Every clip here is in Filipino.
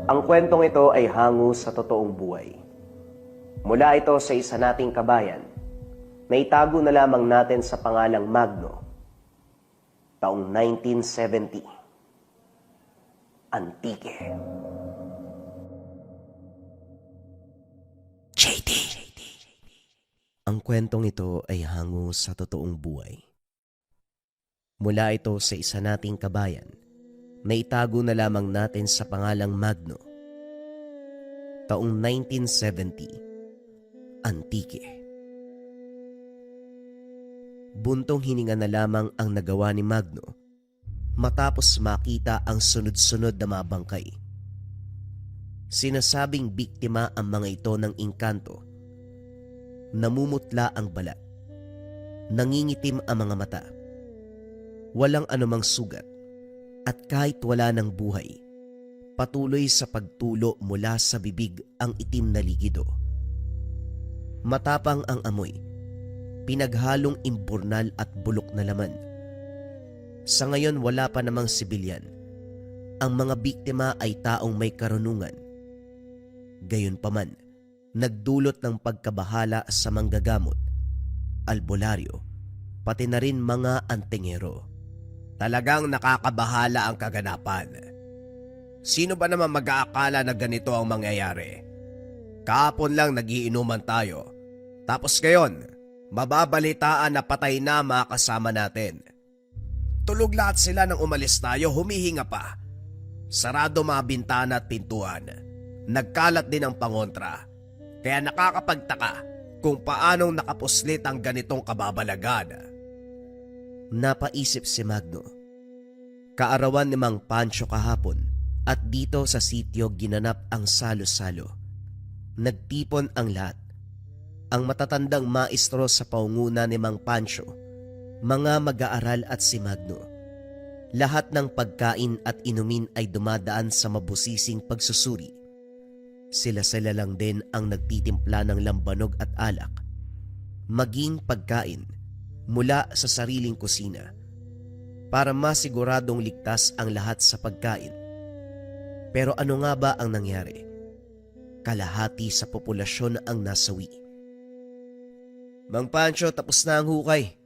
Ang kwentong ito ay hango sa totoong buhay. Mula ito sa isa nating kabayan na itago na lamang natin sa pangalang Magno, taong 1970. Antique. JD. Ang kwentong ito ay hango sa totoong buhay. Mula ito sa isa nating kabayan na itago na lamang natin sa pangalang Magno, taong 1970. Antique. Buntong hininga na lamang ang nagawa ni Magno matapos makita ang sunod-sunod na mga bangkay. Sinasabing biktima ang mga ito ng engkanto. Namumutla ang balat. Nangingitim ang mga mata. Walang anumang sugat. At kahit wala ng buhay, patuloy sa pagtulo mula sa bibig ang itim na likido. Matapang ang amoy, pinaghalong imburnal at bulok na laman. Sa ngayon wala pa namang sibilyan. Ang mga biktima ay taong may karunungan. Gayunpaman, nagdulot ng pagkabahala sa manggagamot, albularyo, pati na rin mga antingero. Talagang nakakabahala ang kaganapan. Sino ba naman mag-aakala na ganito ang mangyayari? Kahapon lang nagiinuman tayo. Tapos ngayon, mababalitaan na patay na mga kasama natin. Tulog lahat sila nang umalis tayo, humihinga pa. Sarado mga bintana at pintuan. Nagkalat din ang pangontra. Kaya nakakapagtaka kung paanong nakapuslit ang ganitong kababalagan. Napaisip si Magno. Kaarawan ni Mang Pancho kahapon at dito sa sitio ginanap ang salo-salo. Nagtipon ang lahat. Ang matatandang maestro sa paunguna ni Mang Pancho, mga mag-aaral at si Magno. Lahat ng pagkain at inumin ay dumadaan sa mabusising pagsusuri. Sila-sila lang din ang nagtitimpla ng lambanog at alak. Maging pagkain mula sa sariling kusina para masiguradong ligtas ang lahat sa pagkain. Pero ano nga ba ang nangyari? Kalahati sa populasyon ang nasawi. Mang Pancho, tapos na ang hukay.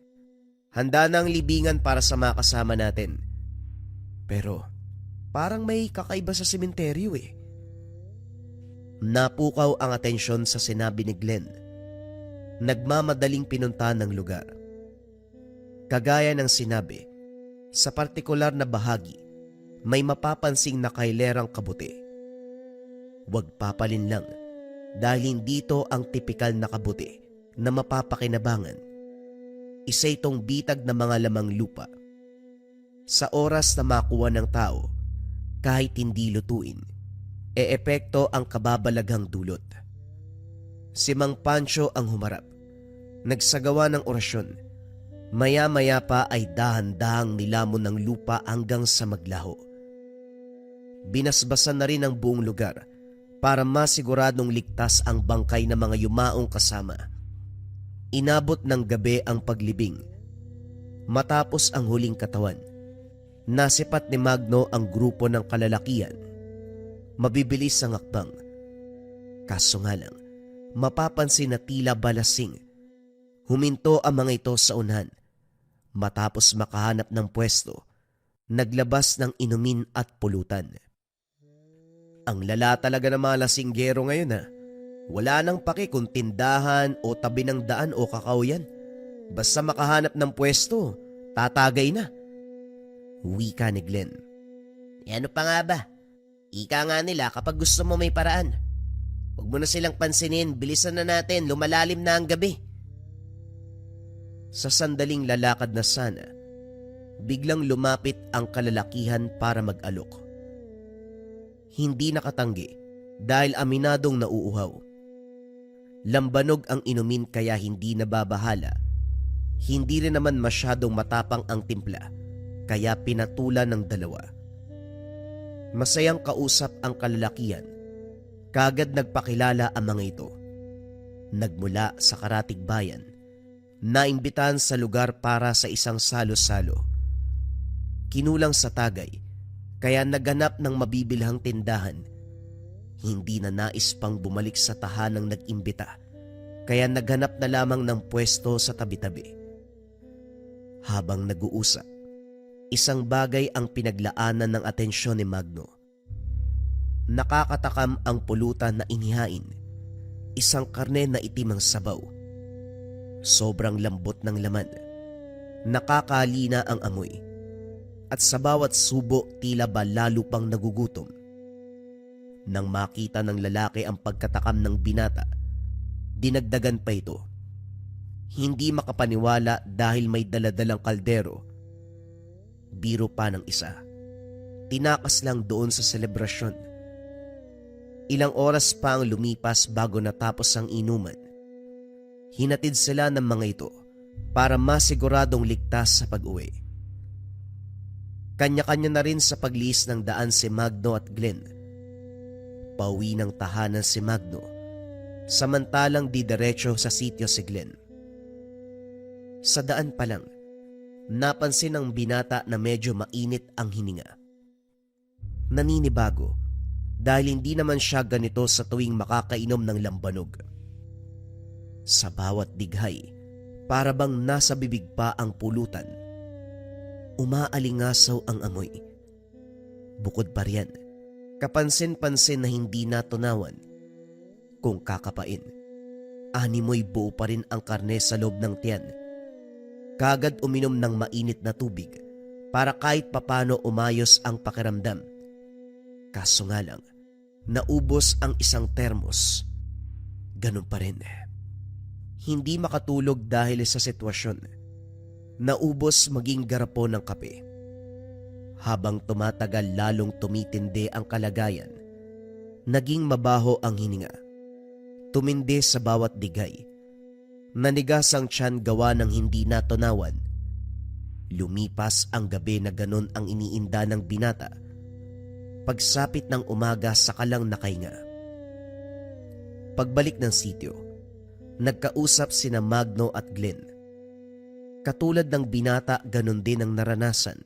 Handa na ang libingan para sa mga kasama natin. Pero parang may kakaiba sa sementeryo eh. Napukaw ang atensyon sa sinabi ni Glenn. Nagmamadaling pinunta ng lugar. Kagaya ng sinabi, sa partikular na bahagi, may mapapansing nakailerang kabuti. Huwag papalin lang dahil hindi ito ang tipikal na kabuti na mapapakinabangan. Isa itong bitag na mga lamang lupa. Sa oras na makuha ng tao, kahit hindi lutuin, epekto ang kababalaghang dulot. Si Mang Pancho ang humarap, nagsagawa ng orasyon. Maya-maya pa ay dahan-dahang nilamon ng lupa hanggang sa maglaho. Binasbasan na rin ang buong lugar para masiguradong ligtas ang bangkay ng mga yumaong kasama. Inabot ng gabi ang paglibing. Matapos ang huling katawan, nasipat ni Magno ang grupo ng kalalakian. Mabibilis ang akbang. Kaso nga lang, mapapansin na tila balasing. Huminto ang mga ito sa unahan. Matapos makahanap ng pwesto, naglabas ng inumin at pulutan. Ang lala talaga ng mga lasinggero ngayon ha. Wala nang paki kung tindahan o tabi ng daan o kakao yan. Basta makahanap ng pwesto, tatagay na. Wika ni Glenn. Ano pa nga ba? Ika nga nila kapag gusto mo may paraan. Huwag mo na silang pansinin, bilisan na natin, lumalalim na ang gabi. Sa sandaling lalakad na sana, biglang lumapit ang kalalakihan para mag-alok. Hindi nakatanggi dahil aminadong nauuhaw. Lambanog ang inumin kaya hindi nababahala. Hindi rin naman masyadong matapang ang timpla kaya pinatulan ng dalawa. Masayang kausap ang kalalakihan. Kagad nagpakilala ang mga ito. Nagmula sa karatig bayan. Naimbitahan sa lugar para sa isang salo-salo. Kinulang sa tagay, kaya naganap ng mabibilhang tindahan Hindi na nais pang bumalik sa tahanang nag-imbita, kaya naghanap na lamang ng pwesto sa tabi-tabi. Habang nag-uusap, isang bagay ang pinaglaanan ng atensyon ni Magno. Nakakatakam ang pulutan na inihain, isang karne na itim ang sabaw. Sobrang lambot ng laman, nakakalina ang amoy, at sa bawat subo tila ba lalo pang nagugutom. Nang makita ng lalaki ang pagkatakam ng binata, dinagdagan pa ito. Hindi makapaniwala dahil may daladalang kaldero. Biro pa ng isa. Tinakas lang doon sa selebrasyon. Ilang oras pa ang lumipas bago natapos ang inuman. Hinatid sila ng mga ito para masiguradong ligtas sa pag-uwi. Kanya-kanya na rin sa pagliis ng daan si Magno at Glenn. Pauwi ng tahanan si Magno, samantalang didiretso sa sityo si Glenn. Sa daan pa lang, napansin ng binata na medyo mainit ang hininga. Naninibago dahil hindi naman siya ganito sa tuwing makakainom ng lambanog. Sa bawat dighay, para bang nasa bibig pa ang pulutan. Umaalingasaw ang amoy. Bukod pa riyan, kapansin-pansin na hindi natunawan. Kung kakapain, animoy buo pa rin ang karne sa loob ng tiyan. Kagad uminom ng mainit na tubig para kahit papano umayos ang pakiramdam. Kaso nga lang, naubos ang isang termos. Ganun pa rin. Hindi makatulog dahil sa sitwasyon. Naubos maging garapon ng kape. Habang tumatagal lalong tumitindi ang kalagayan, naging mabaho ang hininga. Tumindi sa bawat digay. Nanigas ang tiyan gawa ng hindi natunawan. Lumipas ang gabi na ganun ang iniinda ng binata. Pagsapit ng umaga saka lang nakahinga. Pagbalik ng sityo, nagkausap sina Magno at Glenn. Katulad ng binata, ganun din ang naranasan.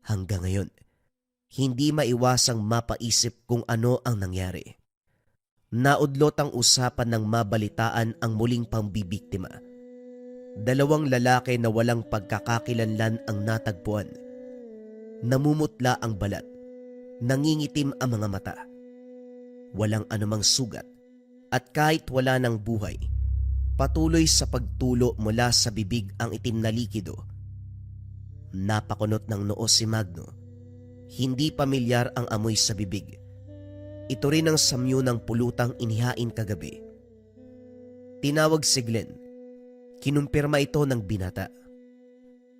Hanggang ngayon, hindi maiwasang mapaisip kung ano ang nangyari. Naudlot ang usapan ng mabalitaan ang muling pambibiktima. Dalawang lalaki na walang pagkakakilanlan ang natagpuan. Namumutla ang balat. Nangingitim ang mga mata. Walang anumang sugat at kahit wala ng buhay, patuloy sa pagtulo mula sa bibig ang itim na likido. Napakunot ng noo si Magno. Hindi pamilyar ang amoy sa bibig. Ito rin ang samyo ng pulutang inihain kagabi. Tinawag si Glenn. Kinumpirma ito ng binata.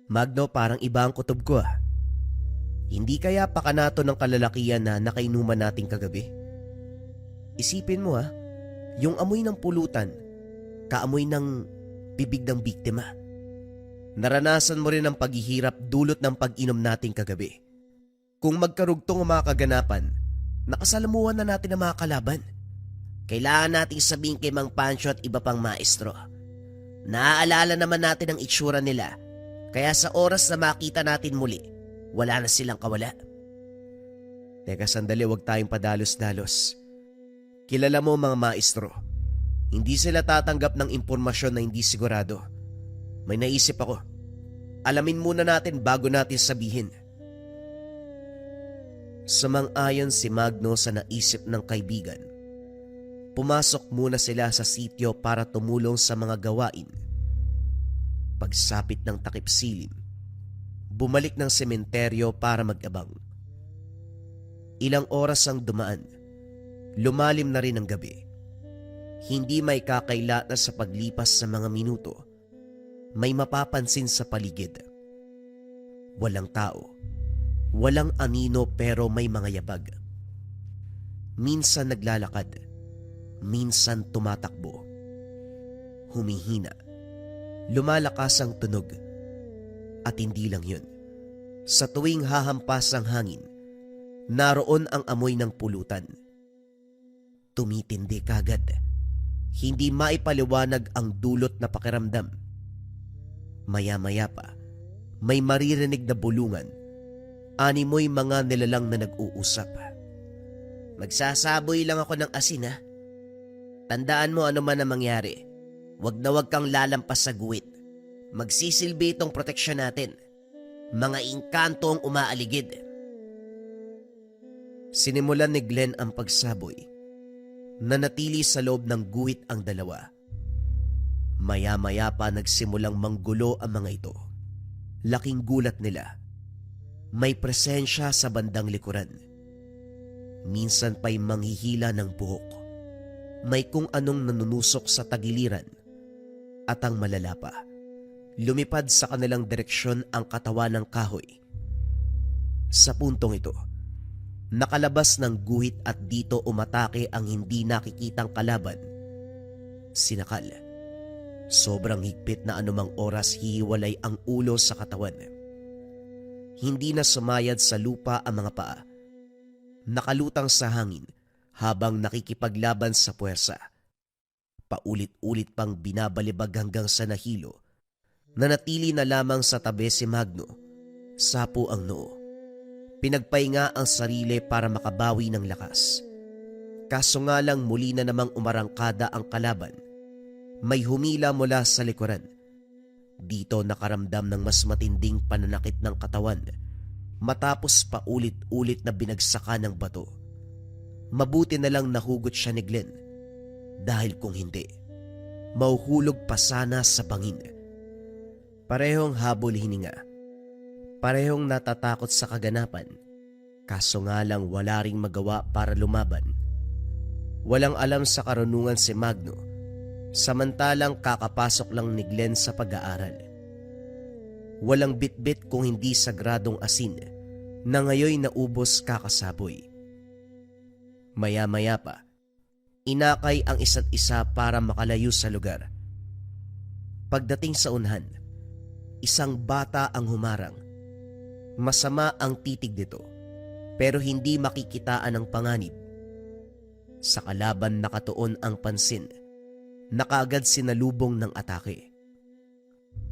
Magno, parang iba ang kutob ko ah. Hindi kaya pakanato ng kalalakian na nakainuman nating kagabi? Isipin mo yung amoy ng pulutan, kaamoy ng bibig ng biktima. Naranasan mo rin ang paghihirap dulot ng pag-inom nating kagabi. Kung magkarugtong ang mga kaganapan, nakasalamuhan na natin ang mga kalaban. Kailangan nating sabihin kay Mang Pancho at iba pang maestro. Naaalala naman natin ang itsura nila, kaya sa oras na makita natin muli, wala na silang kawala. Teka sandali, huwag tayong padalos-dalos. Kilala mo mga maestro, hindi sila tatanggap ng impormasyon na hindi sigurado. May naisip ako. Alamin muna natin bago natin sabihin. Sumang-ayon si Magno sa naisip ng kaibigan. Pumasok muna sila sa sityo para tumulong sa mga gawain. Pagsapit ng takip silim, bumalik ng sementeryo para mag-abang. Ilang oras ang dumaan. Lumalim na rin ang gabi. Hindi may kakaila na sa paglipas sa mga minuto, may mapapansin sa paligid. Walang tao. Walang anino pero may mga yabag. Minsan naglalakad. Minsan tumatakbo. Humihina. Lumalakas ang tunog. At hindi lang yun. Sa tuwing hahampas ang hangin, naroon ang amoy ng pulutan. Tumitindi kagad. Hindi maipaliwanag ang dulot na pakiramdam. Maya-maya pa, may maririnig na bulungan. Animoy mga nilalang na nag-uusap. Magsasaboy lang ako ng asin ha. Tandaan mo ano man ang mangyari. Huwag na huwag kang lalampas sa guwit. Magsisilbi itong proteksyon natin. Mga engkanto ang umaaligid. Sinimulan ni Glenn ang pagsaboy. Nanatili sa loob ng guwit ang dalawa. Maya-maya pa nagsimulang manggulo ang mga ito. Laking gulat nila. May presensya sa bandang likuran. Minsan pa'y manghihila ng buhok. May kung anong nanunusok sa tagiliran. At ang malala pa, lumipad sa kanilang direksyon ang katawan ng kahoy. Sa puntong ito, nakalabas ng guhit at dito umatake ang hindi nakikitang kalaban. Sinakal. Sobrang higpit na anumang oras hihiwalay ang ulo sa katawan. Hindi na sumayad sa lupa ang mga paa. Nakalutang sa hangin habang nakikipaglaban sa puwersa. Paulit-ulit pang binabalibag hanggang sa nahilo. Nanatili na lamang sa tabi si Magno. Sapo ang noo. Pinagpahinga ang sarili para makabawi ng lakas. Kaso nga lang muli na namang umarangkada ang kalaban. May humila mula sa likuran. Dito nakaramdam ng mas matinding pananakit ng katawan matapos paulit-ulit na binagsakan ng bato. Mabuti na lang nahugot siya ni Glenn dahil kung hindi, mauhulog pa sana sa bangin. Parehong habol hininga. Parehong natatakot sa kaganapan. Kaso nga lang wala ring magawa para lumaban. Walang alam sa karunungan si Magno. Samantalang kakapasok lang ni Glenn sa pag-aaral. Walang bitbit kung hindi sagradong asin na ngayoy naubos kakasaboy. Maya-maya pa, inakay ang isa't isa para makalayo sa lugar. Pagdating sa unahan, isang bata ang humarang. Masama ang titig nito, pero hindi makikitaan ang panganib. Sa kalaban nakatuon ang pansin, nakaagad sinalubong ng atake.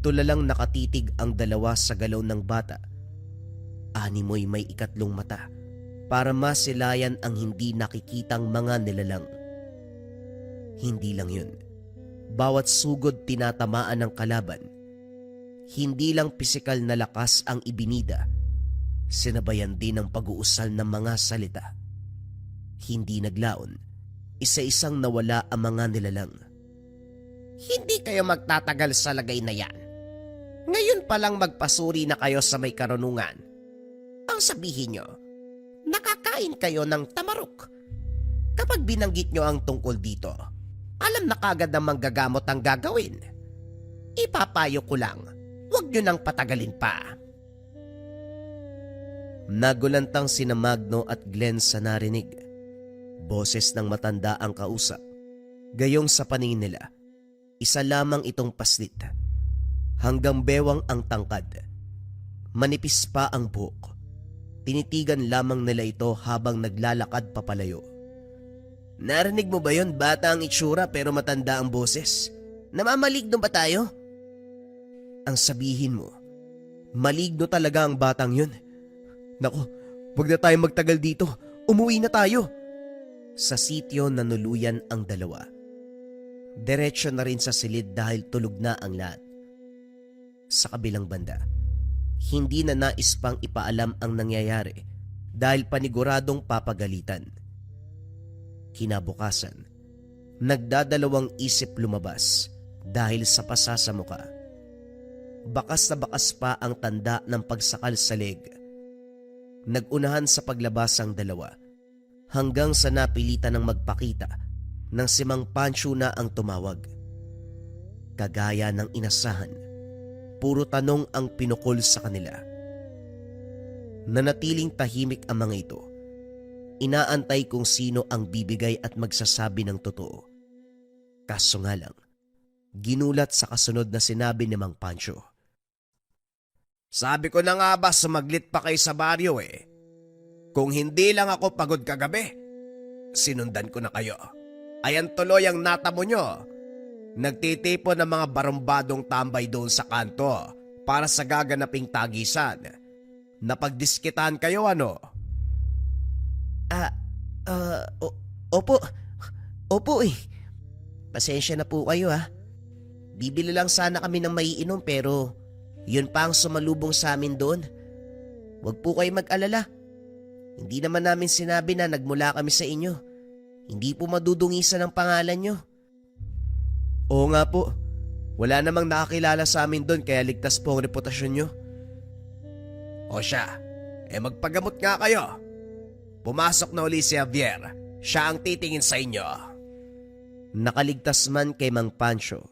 Tulalang nakatitig ang dalawa sa galaw ng bata. Animoy may ikatlong mata para masilayan ang hindi nakikitang mga nilalang. Hindi lang yun. Bawat sugod tinatamaan ng kalaban. Hindi lang pisikal na lakas ang ibinida. Sinabayan din ng pag-uusal ng mga salita. Hindi naglaon. Isa-isang nawala ang mga nilalang. Hindi kayo magtatagal sa lagay na yan. Ngayon pa lang magpasuri na kayo sa may karunungan. Ang sabihin nyo, nakakain kayo ng tamarok. Kapag binanggit nyo ang tungkol dito, alam na kagad na manggagamot ang gagawin. Ipapayo ko lang, huwag nyo nang patagalin pa. Nagulantang sina Magno at Glenn sa narinig. Boses ng matanda ang kausap. Gayong sa paningin nila, isa lamang itong paslit. Hanggang bewang ang tangkad. Manipis pa ang buhok. Tinitigan lamang nila ito habang naglalakad papalayo. Narinig mo ba yon? Bata ang itsura pero matanda ang boses. Namamaligno ba tayo? Ang sabihin mo, maligno talaga ang batang yun. Naku, wag na tayong magtagal dito. Umuwi na tayo. Sa sityo nanuluyan ang dalawa. Diretso na rin sa silid dahil tulog na ang lahat. Sa kabilang banda, hindi na nais pang ipaalam ang nangyayari dahil paniguradong papagalitan. Kinabukasan, nagdadalawang isip lumabas dahil sa pasa sa muka. Bakas na bakas pa ang tanda ng pagsakal sa leg. Nagunahan sa paglabas ang dalawa hanggang sa napilitan ng magpakita nang si Mang Pancho na ang tumawag. Kagaya ng inasahan, puro tanong ang pinukol sa kanila. Nanatiling tahimik ang mga ito. Inaantay kung sino ang bibigay at magsasabi ng totoo. Kaso nga lang, ginulat sa kasunod na sinabi ni Mang Pancho. Sabi ko na nga ba sumaglit pa kayo sa baryo eh. Kung hindi lang ako pagod kagabi, sinundan ko na kayo. Ayan tuloy ang natamo nyo. Nagtitipon ng mga barumbadong tambay doon sa kanto para sa gaganaping tagisan. Napagdiskitan kayo ano? Opo. Opo eh. Pasensya na po kayo ha. Bibili lang sana kami ng maiinom pero yun pa ang sumalubong sa amin doon. Huwag po kayo mag-alala. Hindi naman namin sinabi na nagmula kami sa inyo. Hindi po madudungisan ang pangalan nyo. Oo nga po. Wala namang nakakilala sa amin doon kaya ligtas po ang reputasyon nyo. O siya, magpagamot nga kayo. Pumasok na uli si Javier. Siya ang titingin sa inyo. Nakaligtas man kay Mang Pancho.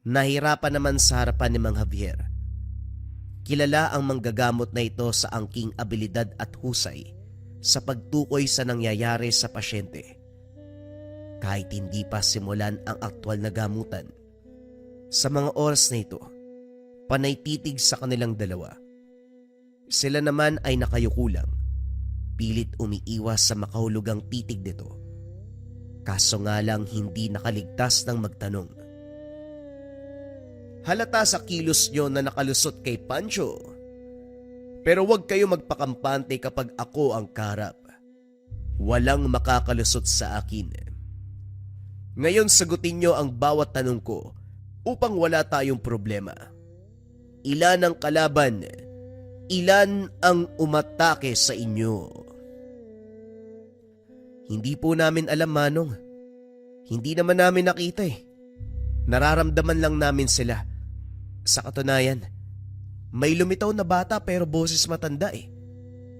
Nahirapan naman sa harapan ni Mang Javier. Kilala ang manggagamot na ito sa angking abilidad at husay sa pagtukoy sa nangyayari sa pasyente. Kahit hindi pa simulan ang aktwal na gamutan, sa mga oras na ito, panay titig sa kanilang dalawa. Sila naman ay nakayukulang, pilit umiiwas sa makahulugang titig nito. Kaso nga lang hindi nakaligtas ng magtanong. Halata sa kilos nyo na nakalusot kay Pancho. Pero huwag kayo magpakampante kapag ako ang kaharap. Walang makakalusot sa akin. Ngayon sagutin nyo ang bawat tanong ko upang wala tayong problema. Ilan ang kalaban? Ilan ang umatake sa inyo? Hindi po namin alam, Manong. Hindi naman namin nakita eh. Nararamdaman lang namin sila. Sa katunayan, may lumitaw na bata pero boses matanda eh.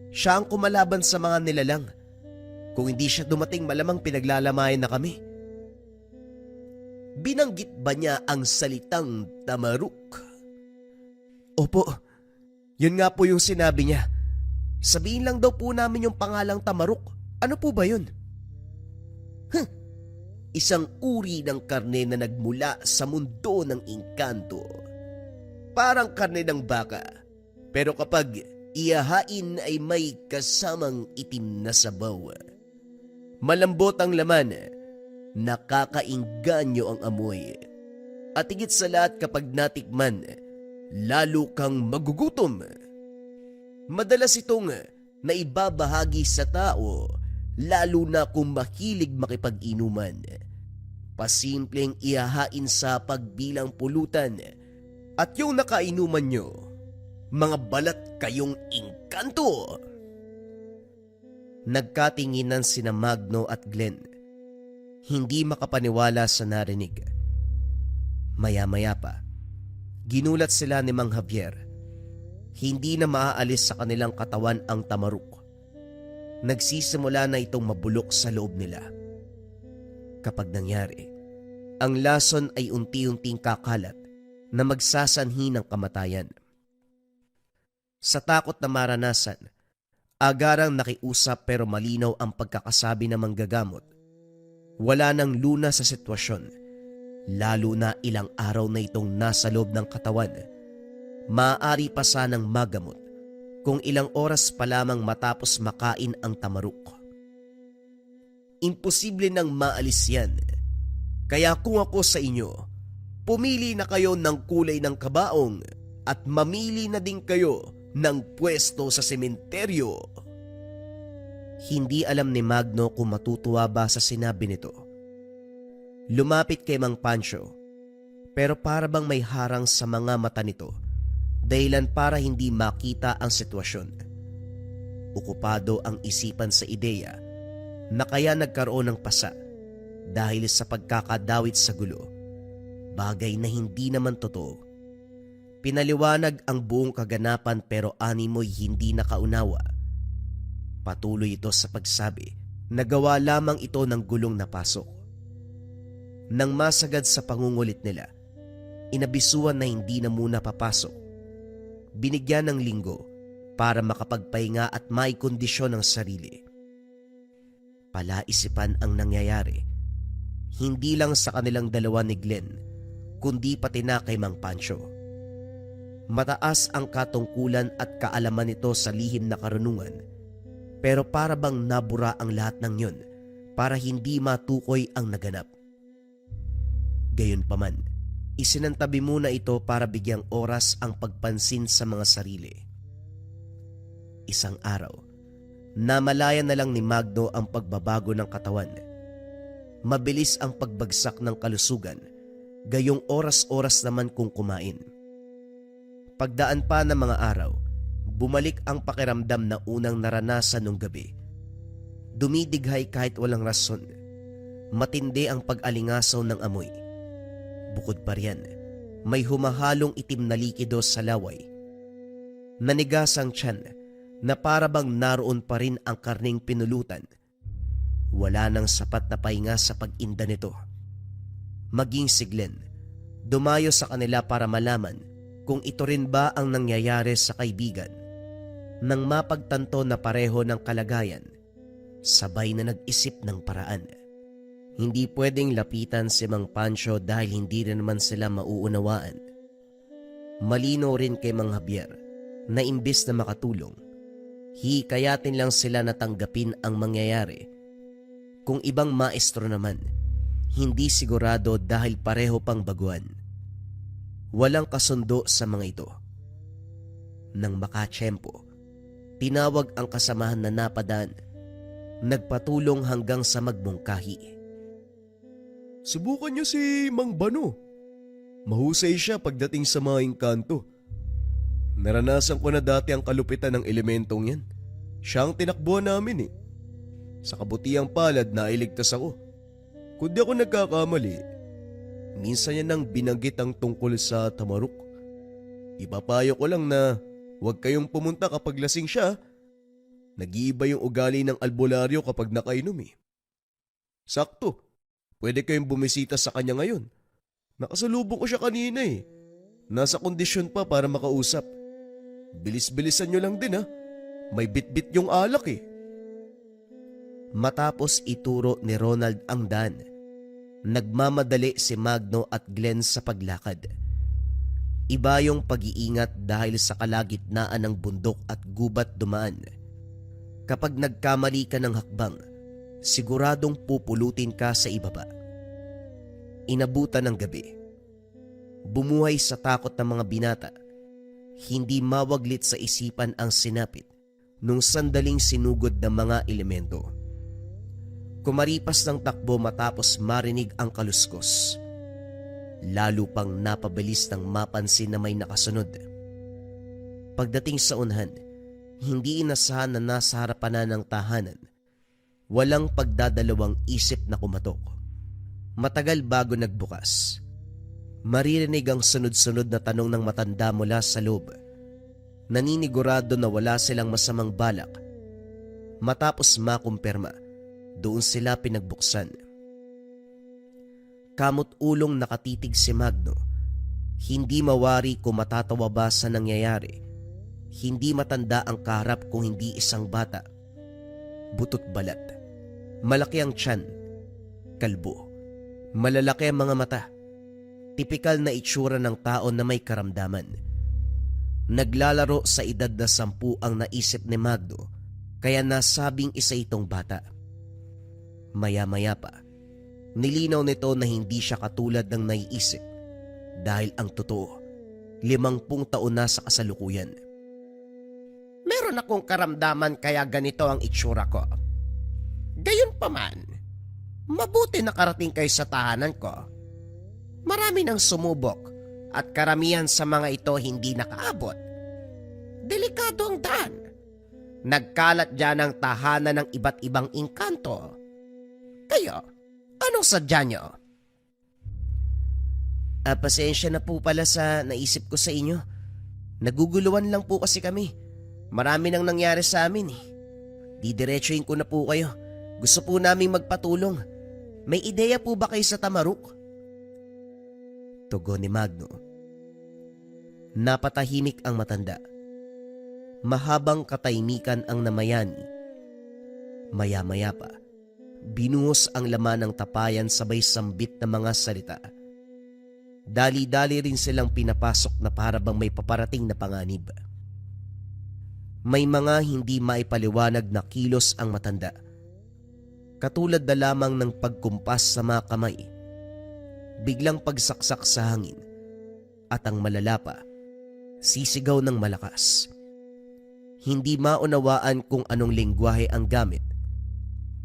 Siya ang kumalaban sa mga nilalang. Kung hindi siya dumating malamang pinaglalamayan na kami. Binanggit ba niya ang salitang tamaruk? Opo, yun nga po yung sinabi niya. Sabihin lang daw po namin yung pangalang tamaruk. Ano po ba yun? Isang uri ng karne na nagmula sa mundo ng engkanto. Parang karne ng baka, pero kapag ihahain ay may kasamang itim na sabaw. Malambot ang laman, nakakainganyo ang amoy. At higit sa lahat kapag natikman, lalo kang magugutom. Madalas itong naibabahagi sa tao, lalo na kung mahilig makipag-inuman. Pasimpleng ihahain sa pagbilang pulutan at yung nakainuman nyo, mga balat kayong engkanto. Nagkatinginan sina Magno at Glenn. Hindi makapaniwala sa narinig. Maya-maya pa, ginulat sila ni Mang Javier. Hindi na maaalis sa kanilang katawan ang tamaruk. Nagsisimula na itong mabulok sa loob nila. Kapag nangyari, ang lason ay unti-unting kakalat na magsasanhi ng kamatayan. Sa takot na maranasan, agarang nakiusap pero malinaw ang pagkakasabi ng manggagamot. Wala nang luna sa sitwasyon, lalo na ilang araw na itong nasa loob ng katawan. Maaari pa sanang magamot kung ilang oras pa lamang matapos makain ang tamaruk. Imposible nang maalis yan. Kaya kung ako sa inyo, pumili na kayo ng kulay ng kabaong at mamili na din kayo ng pwesto sa sementeryo. Hindi alam ni Magno kung matutuwa ba sa sinabi nito. Lumapit kay Mang Pancho, pero para bang may harang sa mga mata nito, dahilan para hindi makita ang sitwasyon. Okupado ang isipan sa ideya na kaya nagkaroon ng pasa dahil sa pagkakadawit sa gulo, bagay na hindi naman totoo. Pinaliwanag ang buong kaganapan pero animoy hindi nakaunawa. Patuloy ito sa pagsabi na gawa lamang ito ng gulong na pasok. Nang masagad sa pangungulit nila, inabisuan na hindi na muna papasok. Binigyan ng linggo para makapagpahinga at may kondisyon ng sarili. Palaisipan ang nangyayari, hindi lang sa kanilang dalawa ni Glenn, kundi pati na kay Mang Pancho. Mataas ang katungkulan at kaalaman nito sa lihim na karunungan, pero para bang nabura ang lahat ng yun para hindi matukoy ang naganap. Gayunpaman, isinantabi muna ito para bigyang oras ang pagpansin sa mga sarili. Isang araw, Namalayan na lang ni Magno ang pagbabago ng katawan. Mabilis ang pagbagsak ng kalusugan, gayong oras-oras naman kung kumain. Pagdaan pa ng mga araw, bumalik ang pakiramdam na unang naranasan nung gabi. Dumidighay kahit walang rason. Matindi ang pag-alingasaw ng amoy. Bukod pa riyan, may humahalong itim na likido sa laway. Nanigas ang tiyan na para bang naroon pa rin ang karning pinulutan. Wala nang sapat na pahinga sa pag-inda nito. Maging si Glenn, dumayo sa kanila para malaman kung ito rin ba ang nangyayari sa kaibigan. Nang mapagtanto na pareho ng kalagayan, sabay na nag-isip ng paraan. Hindi pwedeng lapitan si Mang Pancho dahil hindi rin naman sila mauunawaan. Malino rin kay Mang Javier na imbis na makatulong, hikayatin lang sila na tanggapin ang mangyayari. Kung ibang maestro naman, hindi sigurado dahil pareho pang baguhan. Walang kasundo sa mga ito. Nang makatsyempo, tinawag ang kasamahan na napadaan. Nagpatulong hanggang sa magmungkahi. Subukan niyo si Mang Bano. Mahusay siya pagdating sa mga engkanto. Naranasan ko na dati ang kalupitan ng elementong yan. Siya ang tinakbuhan namin eh. Sa kabutiang palad na iligtas ako. Kung di ako nagkakamali, minsan niya nang binanggit ang tungkol sa tamaruk. Ipapayo ko lang na huwag kayong pumunta kapag lasing siya. Nag-iiba yung ugali ng albularyo kapag nakainom eh. Sakto, pwede kayong bumisita sa kanya ngayon. Nakasalubong ko siya kanina eh. Nasa kondisyon pa para makausap. Bilis-bilisan nyo lang din ha. May bit-bit yung alak eh. Matapos ituro ni Ronald ang daan, nagmamadali si Magno at Glenn sa paglakad. Iba yung pag-iingat dahil sa kalagitnaan ng bundok at gubat dumaan. Kapag nagkamali ka ng hakbang, siguradong pupulutin ka sa ibaba. Inabutan ng gabi. Bumuhay sa takot ng mga binata. Hindi mawaglit sa isipan ang sinapit nung sandaling sinugod ng mga elemento. Kumaripas ng takbo matapos marinig ang kaluskos. Lalo pang napabilis nang mapansin na may nakasunod. Pagdating sa unahan, hindi inasahan na nasa harapan na ng tahanan. Walang pagdadalawang isip na kumatok. Matagal bago nagbukas. Maririnig ang sunod-sunod na tanong ng matanda mula sa loob. Naninigurado na wala silang masamang balak. Matapos makumpirma, doon sila pinagbuksan. Kamot ulong nakatitig si Magno. Hindi mawari kung matatawa ba sa nangyayari. Hindi matanda ang kaharap kung hindi isang bata. Butot balat. Malaki ang tiyan. Kalbo. Malalaki ang mga mata. Tipikal na itsura ng tao na may karamdaman. Naglalaro sa edad na 10 ang naisip ni Magno, kaya nasabing isa itong bata. Maya-maya pa, nilinaw nito na hindi siya katulad ng naiisip dahil ang totoo, 50 taon na sa kasalukuyan. Meron akong karamdaman kaya ganito ang itsura ko. Gayunpaman, mabuti nakarating kayo sa tahanan ko. Marami nang sumubok at karamihan sa mga ito hindi nakaabot. Delikado ang daan. Nagkalat dyan ang tahanan ng iba't ibang engkanto. Kayo, anong sadya nyo? Pasensya na po pala sa naisip ko sa inyo. Naguguluhan lang po kasi kami. Marami nang nangyari sa amin eh. Didiretsuhin ko na po kayo. Gusto po naming magpatulong. May ideya po ba kayo sa tamaruk? Tugon ni Magno. Napatahimik ang matanda. Mahabang katahimikan ang namayani. Maya-maya pa, binuhos ang laman ng tapayan sabay sambit na mga salita. Dali-dali rin silang pinapasok na para bang may paparating na panganib. May mga hindi maipaliwanag na kilos ang matanda. Katulad na lamang ng pagkumpas sa mga kamay. Biglang pagsaksak sa hangin. At ang malala pa, sisigaw ng malakas. Hindi maunawaan kung anong lengguwahe ang gamit.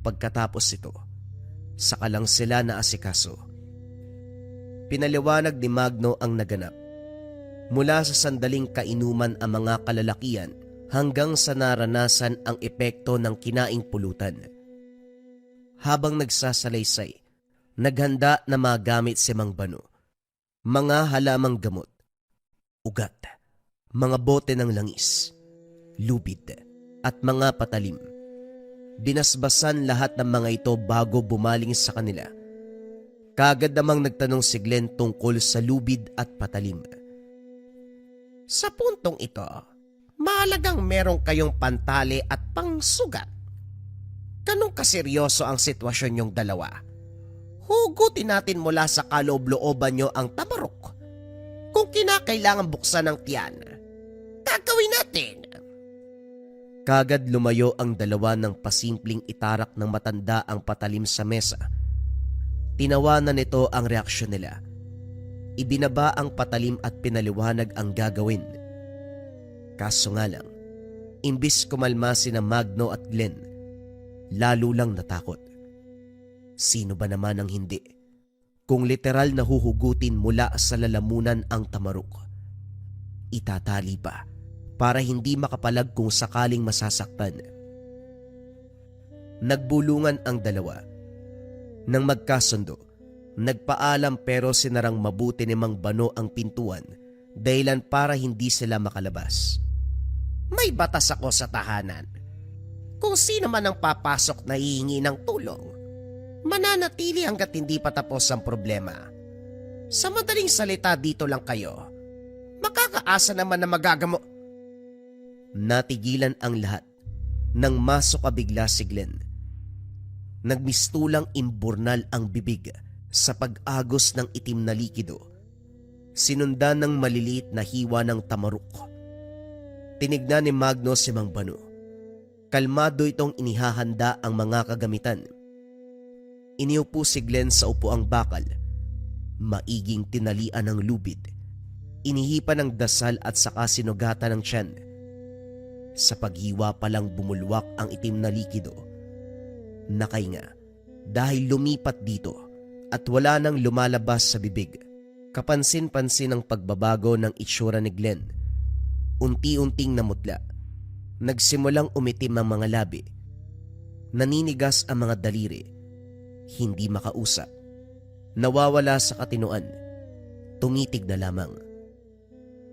Pagkatapos ito, saka lang sila naasikaso. Pinaliwanag ni Magno ang naganap. Mula sa sandaling kainuman ang mga kalalakian hanggang sa naranasan ang epekto ng kinaing pulutan. Habang nagsasalaysay, naghanda na magamit si Mang Bano. Mga halamang gamot, ugat, mga bote ng langis, lubid, at mga patalim. Binasbasan lahat ng mga ito bago bumaling sa kanila. Kaagad namang nagtanong si Glenn tungkol sa lubid at patalim. Sa puntong ito, mahalagang merong kayong pantali at pangsugat. Ganong kaseryoso ang sitwasyon yung dalawa. Hugutin natin mula sa kaloob-looban nyo ang tabarok. Kung kinakailangan buksan ng tiyan, gagawin natin. Kagad lumayo ang dalawa ng pasimpleng itarak ng matanda ang patalim sa mesa. Tinawanan nito ang reaksyon nila. Ibinaba ang patalim at pinaliwanag ang gagawin. Kaso nga lang, imbis kumalma sina Magno at Glenn, lalo lang natakot. Sino ba naman ang hindi? Kung literal na huhugutin mula sa lalamunan ang tamarok, itatali pa para hindi makapalag kung sakaling masasaktan. Nagbulungan ang dalawa. Nang magkasundo, nagpaalam pero sinarang mabuti ni Mang Bano ang pintuan dahilan para hindi sila makalabas. May batas ako sa tahanan. Kung sino man ang papasok na hihingi ng tulong, mananatili hanggat hindi pa tapos ang problema. Sa madaling salita, dito lang kayo. Makakaasa naman na magagamo. Natigilan ang lahat nang masok bigla si Glenn. Nagmistulang imburnal ang bibig sa pag-agos ng itim na likido, sinundan ng maliliit na hiwa ng tamarok. Tinignan ni Magno si Mang Bano. Kalmado itong inihahanda ang mga kagamitan. Iniupo si Glenn sa upuang bakal. Maiging tinalian ng lubid. Inihipan ng dasal at saka sinugatan ng tiyan. Sa paghiwa palang bumulwak ang itim na likido. Nakahinga dahil lumipat dito at wala nang lumalabas sa bibig. Kapansin-pansin ang pagbabago ng itsura ni Glenn. Unti-unting namutla. Nagsimulang umitim ang mga labi. Naninigas ang mga daliri. Hindi makausap. Nawawala sa katinoan. Tungitig na lamang.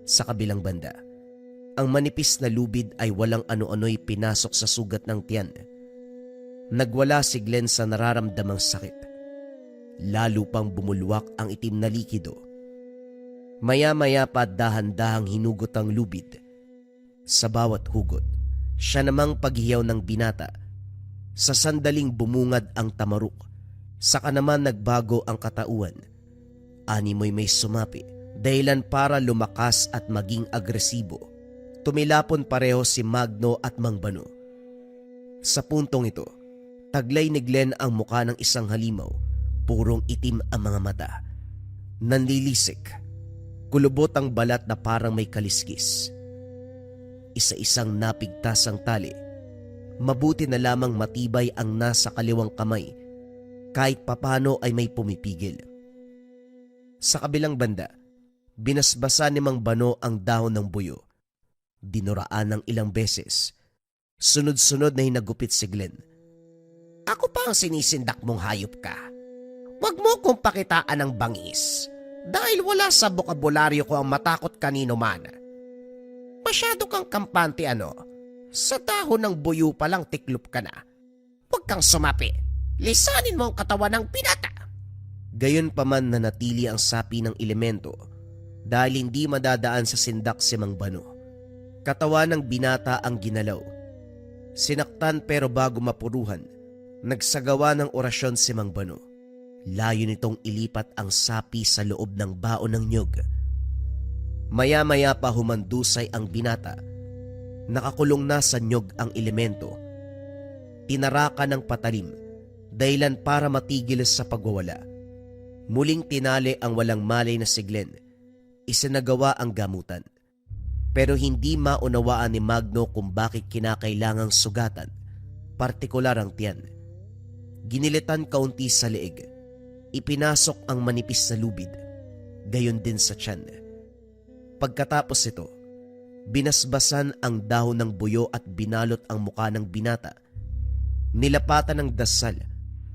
Sa kabilang banda, ang manipis na lubid ay walang ano-ano'y pinasok sa sugat ng tiyan. Nagwala si Glenn sa nararamdamang sakit. Lalo pang bumulwak ang itim na likido. Maya-maya pa dahan-dahang hinugot ang lubid. Sa bawat hugot, siya namang paghiyaw ng binata. Sa sandaling bumungad ang tamarok, saka naman nagbago ang katauhan. Animoy may sumapi, dahilan para lumakas at maging agresibo. Tumilapon pareho si Magno at Mang Bano. Sa puntong ito, taglay ni Glenn ang muka ng isang halimaw. Purong itim ang mga mata. Nanlilisik. Kulubot ang balat na parang may kaliskis. Isa-isang napigtas ang tali. Mabuti na lamang matibay ang nasa kaliwang kamay. Kahit papano ay may pumipigil. Sa kabilang banda, binasbasa ni Mang Bano ang dahon ng buyo. Dinuraan ng ilang beses. Sunod-sunod na hinagupit si Glenn. Ako pa ang sinisindak mong hayop ka. Huwag mo kong pakitaan ng bangis dahil wala sa bokabularyo ko ang matakot kanino man. Masyado kang kampante ano. Sa dahon ng buyo pa lang tiklop ka na. Huwag kang sumapi. Lisanin mo ang katawan ng pinata. Gayon pa man nanatili ang sapi ng elemento dahil hindi madadaan sa sindak si Mang Bano. Katawan ng binata ang ginalaw. Sinaktan pero bago mapuruhan, nagsagawa ng orasyon si Mang Bano. Layo nitong ilipat ang sapi sa loob ng baon ng nyog. Maya-maya pa humandusay ang binata. Nakakulong na sa nyog ang elemento. Tinarakan ng patalim, dahilan para matigil sa pagwawala. Muling tinali ang walang malay na si Glenn. Isinagawa ang gamutan. Pero hindi maunawaan ni Magno kung bakit kinakailangang sugatan, partikular ang tiyan. Ginilitan kaunti sa leeg, ipinasok ang manipis na lubid, gayon din sa tiyan. Pagkatapos ito, binasbasan ang dahon ng buyo at binalot ang muka ng binata. Nilapatan ng dasal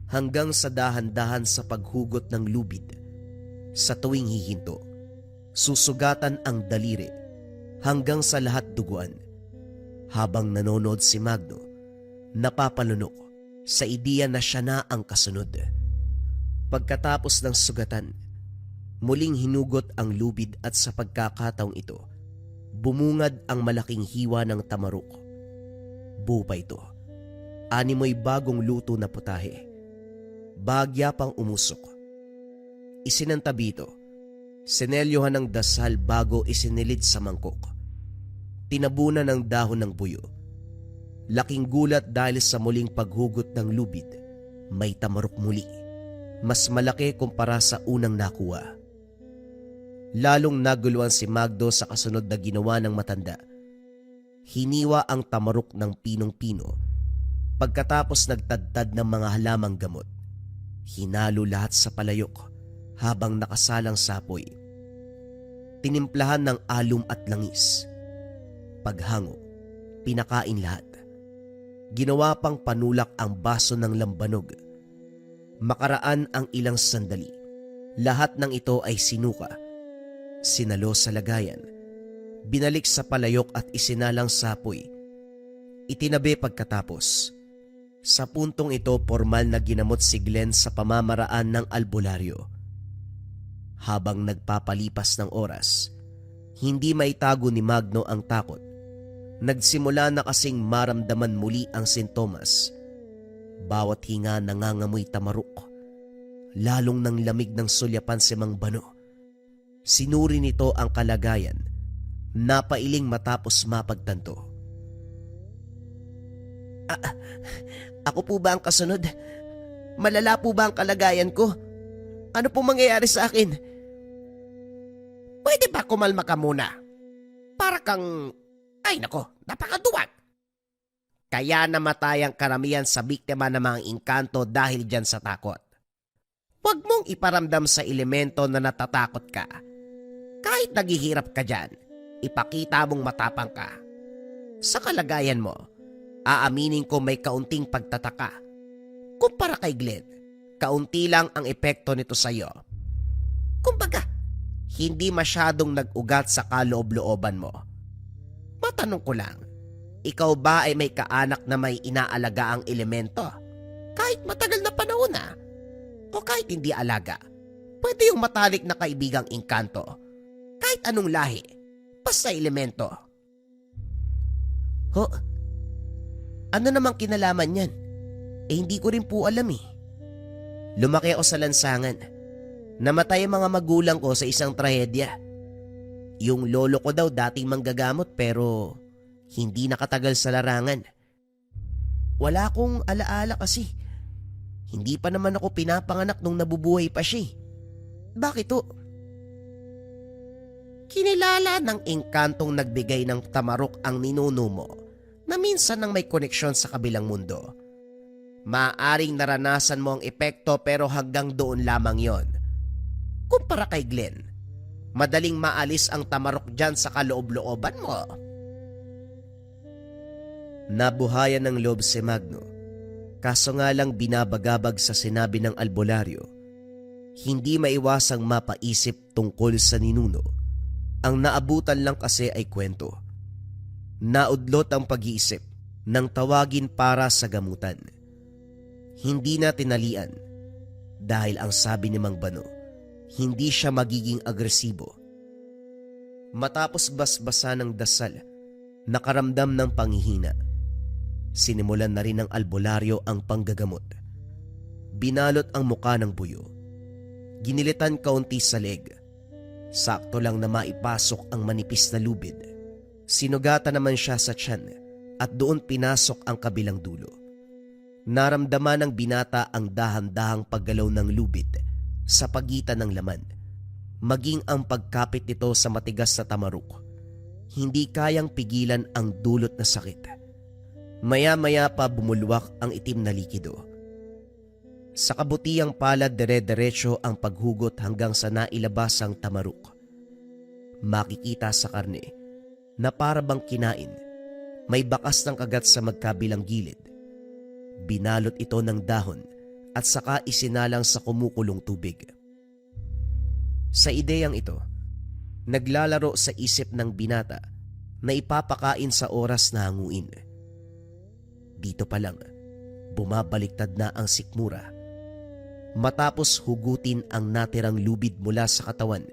hanggang sa dahan-dahan sa paghugot ng lubid. Sa tuwing hihinto, susugatan ang daliri hanggang sa lahat duguan. Habang nanonood si Magno, napapalunok sa ideya na siya na ang kasunod. Pagkatapos ng sugatan, muling hinugot ang lubid at sa pagkakataong ito, bumungad ang malaking hiwa ng tamarok. Buo pa ito. Animoy bagong luto na putahe. Bahagya pang umusok. Isinantabi ito. Sinelyohan ng dasal bago isinilid sa mangkok. Tinabunan ng dahon ng buyo. Laking gulat dahil sa muling paghugot ng lubid. May tamarok muli. Mas malaki kumpara sa unang nakuha. Lalong naguluhan si Magdo sa kasunod na ginawa ng matanda. Hiniwa ang tamarok ng pinong-pino. Pagkatapos nagtadtad ng mga halamang gamot, hinalo lahat sa palayok habang nakasalang sapoy. Tinimplahan ng alum at langis. Paghango, pinakain lahat. Ginawa pang panulak ang baso ng lambanog. Makaraan ang ilang sandali. Lahat ng ito ay sinuka. Sinalo sa lagayan. Binalik sa palayok at isinalang sapoy. Itinabi pagkatapos. Sa puntong ito, formal na ginamot si Glenn sa pamamaraan ng albularyo. Habang nagpapalipas ng oras, hindi maitago ni Magno ang takot. Nagsimula na kasing maramdaman muli ang sintomas. Bawat hinga nangangamoy tamarok. Lalong nang lamig ng sulyapan si Mang Bano. Sinuri nito ang kalagayan. Napailing matapos mapagtanto. Ako po ba ang kasunod? Malala po ba ang kalagayan ko? Ano po mangyayari sa akin? Pwede ba kumalma ka muna? Para kang... Ay nako, napakaduwag. Kaya namatay ang karamihan sa biktima ng mga engkanto dahil dyan sa takot. Huwag mong iparamdam sa elemento na natatakot ka. Kahit naghihirap ka dyan, ipakita mong matapang ka. Sa kalagayan mo, aaminin ko may kaunting pagtataka. Kumpara kay Glenn, kaunti lang ang epekto nito sa'yo. Kumbaga, hindi masyadong nag-ugat sa kaloob-looban mo. Matanong ko lang, ikaw ba ay may kaanak na may inaalaga ang elemento? Kahit matagal na panahon na? O kahit hindi alaga? Pwede yung matalik na kaibigang engkanto. Kahit anong lahi, basta elemento. Ho? Ano namang kinalaman yan? Hindi ko rin po alam eh. Lumaki ako sa lansangan. Namatay ang mga magulang ko sa isang trahedya. Yung lolo ko daw dating manggagamot pero hindi nakatagal sa larangan. Wala akong alaala kasi. Hindi pa naman ako pinapanganak nung nabubuhay pa siya. Bakit to? Kinilala ng engkantong nagbigay ng tamarok ang ninuno mo na minsan nang may koneksyon sa kabilang mundo. Maaring naranasan mo ang epekto pero hanggang doon lamang yon. Kumpara kay Glenn, madaling maalis ang tamarok dyan sa kaloob-looban mo. Nabuhayan ng loob si Magno, kaso nga lang binabagabag sa sinabi ng albularyo. Hindi maiwasang mapaisip tungkol sa ninuno. Ang naabutan lang kasi ay kwento. Naudlot ang pag-iisip nang tawagin para sa gamutan. Hindi na tinalian dahil ang sabi ni Mang Bano, hindi siya magiging agresibo. Matapos basbasa ng dasal, nakaramdam ng panghihina. Sinimulan na rin ng albularyo ang panggagamot. Binalot ang muka ng buyo. Ginilitan kaunti sa leg. Sakto lang na maipasok ang manipis na lubid. Sinugatan naman siya sa tiyan at doon pinasok ang kabilang dulo. Naramdaman ng binata ang dahan-dahang paggalaw ng lubid sa pagitan ng laman, maging ang pagkapit nito sa matigas na tamarok. Hindi kayang pigilan ang dulot na sakit. Maya-maya pa bumulwak ang itim na likido. Sa kabutihang palad dire-diretso ang paghugot hanggang sa nailabas ang tamaruk. Makikita sa karne na para bang kinain, may bakas ng kagat sa magkabilang gilid. Binalot ito ng dahon at saka isinalang sa kumukulong tubig. Sa ideyang ito, naglalaro sa isip ng binata na ipapakain sa oras na hanguin. Dito pa lang, bumabaliktad na ang sikmura. Matapos hugutin ang natirang lubid mula sa katawan,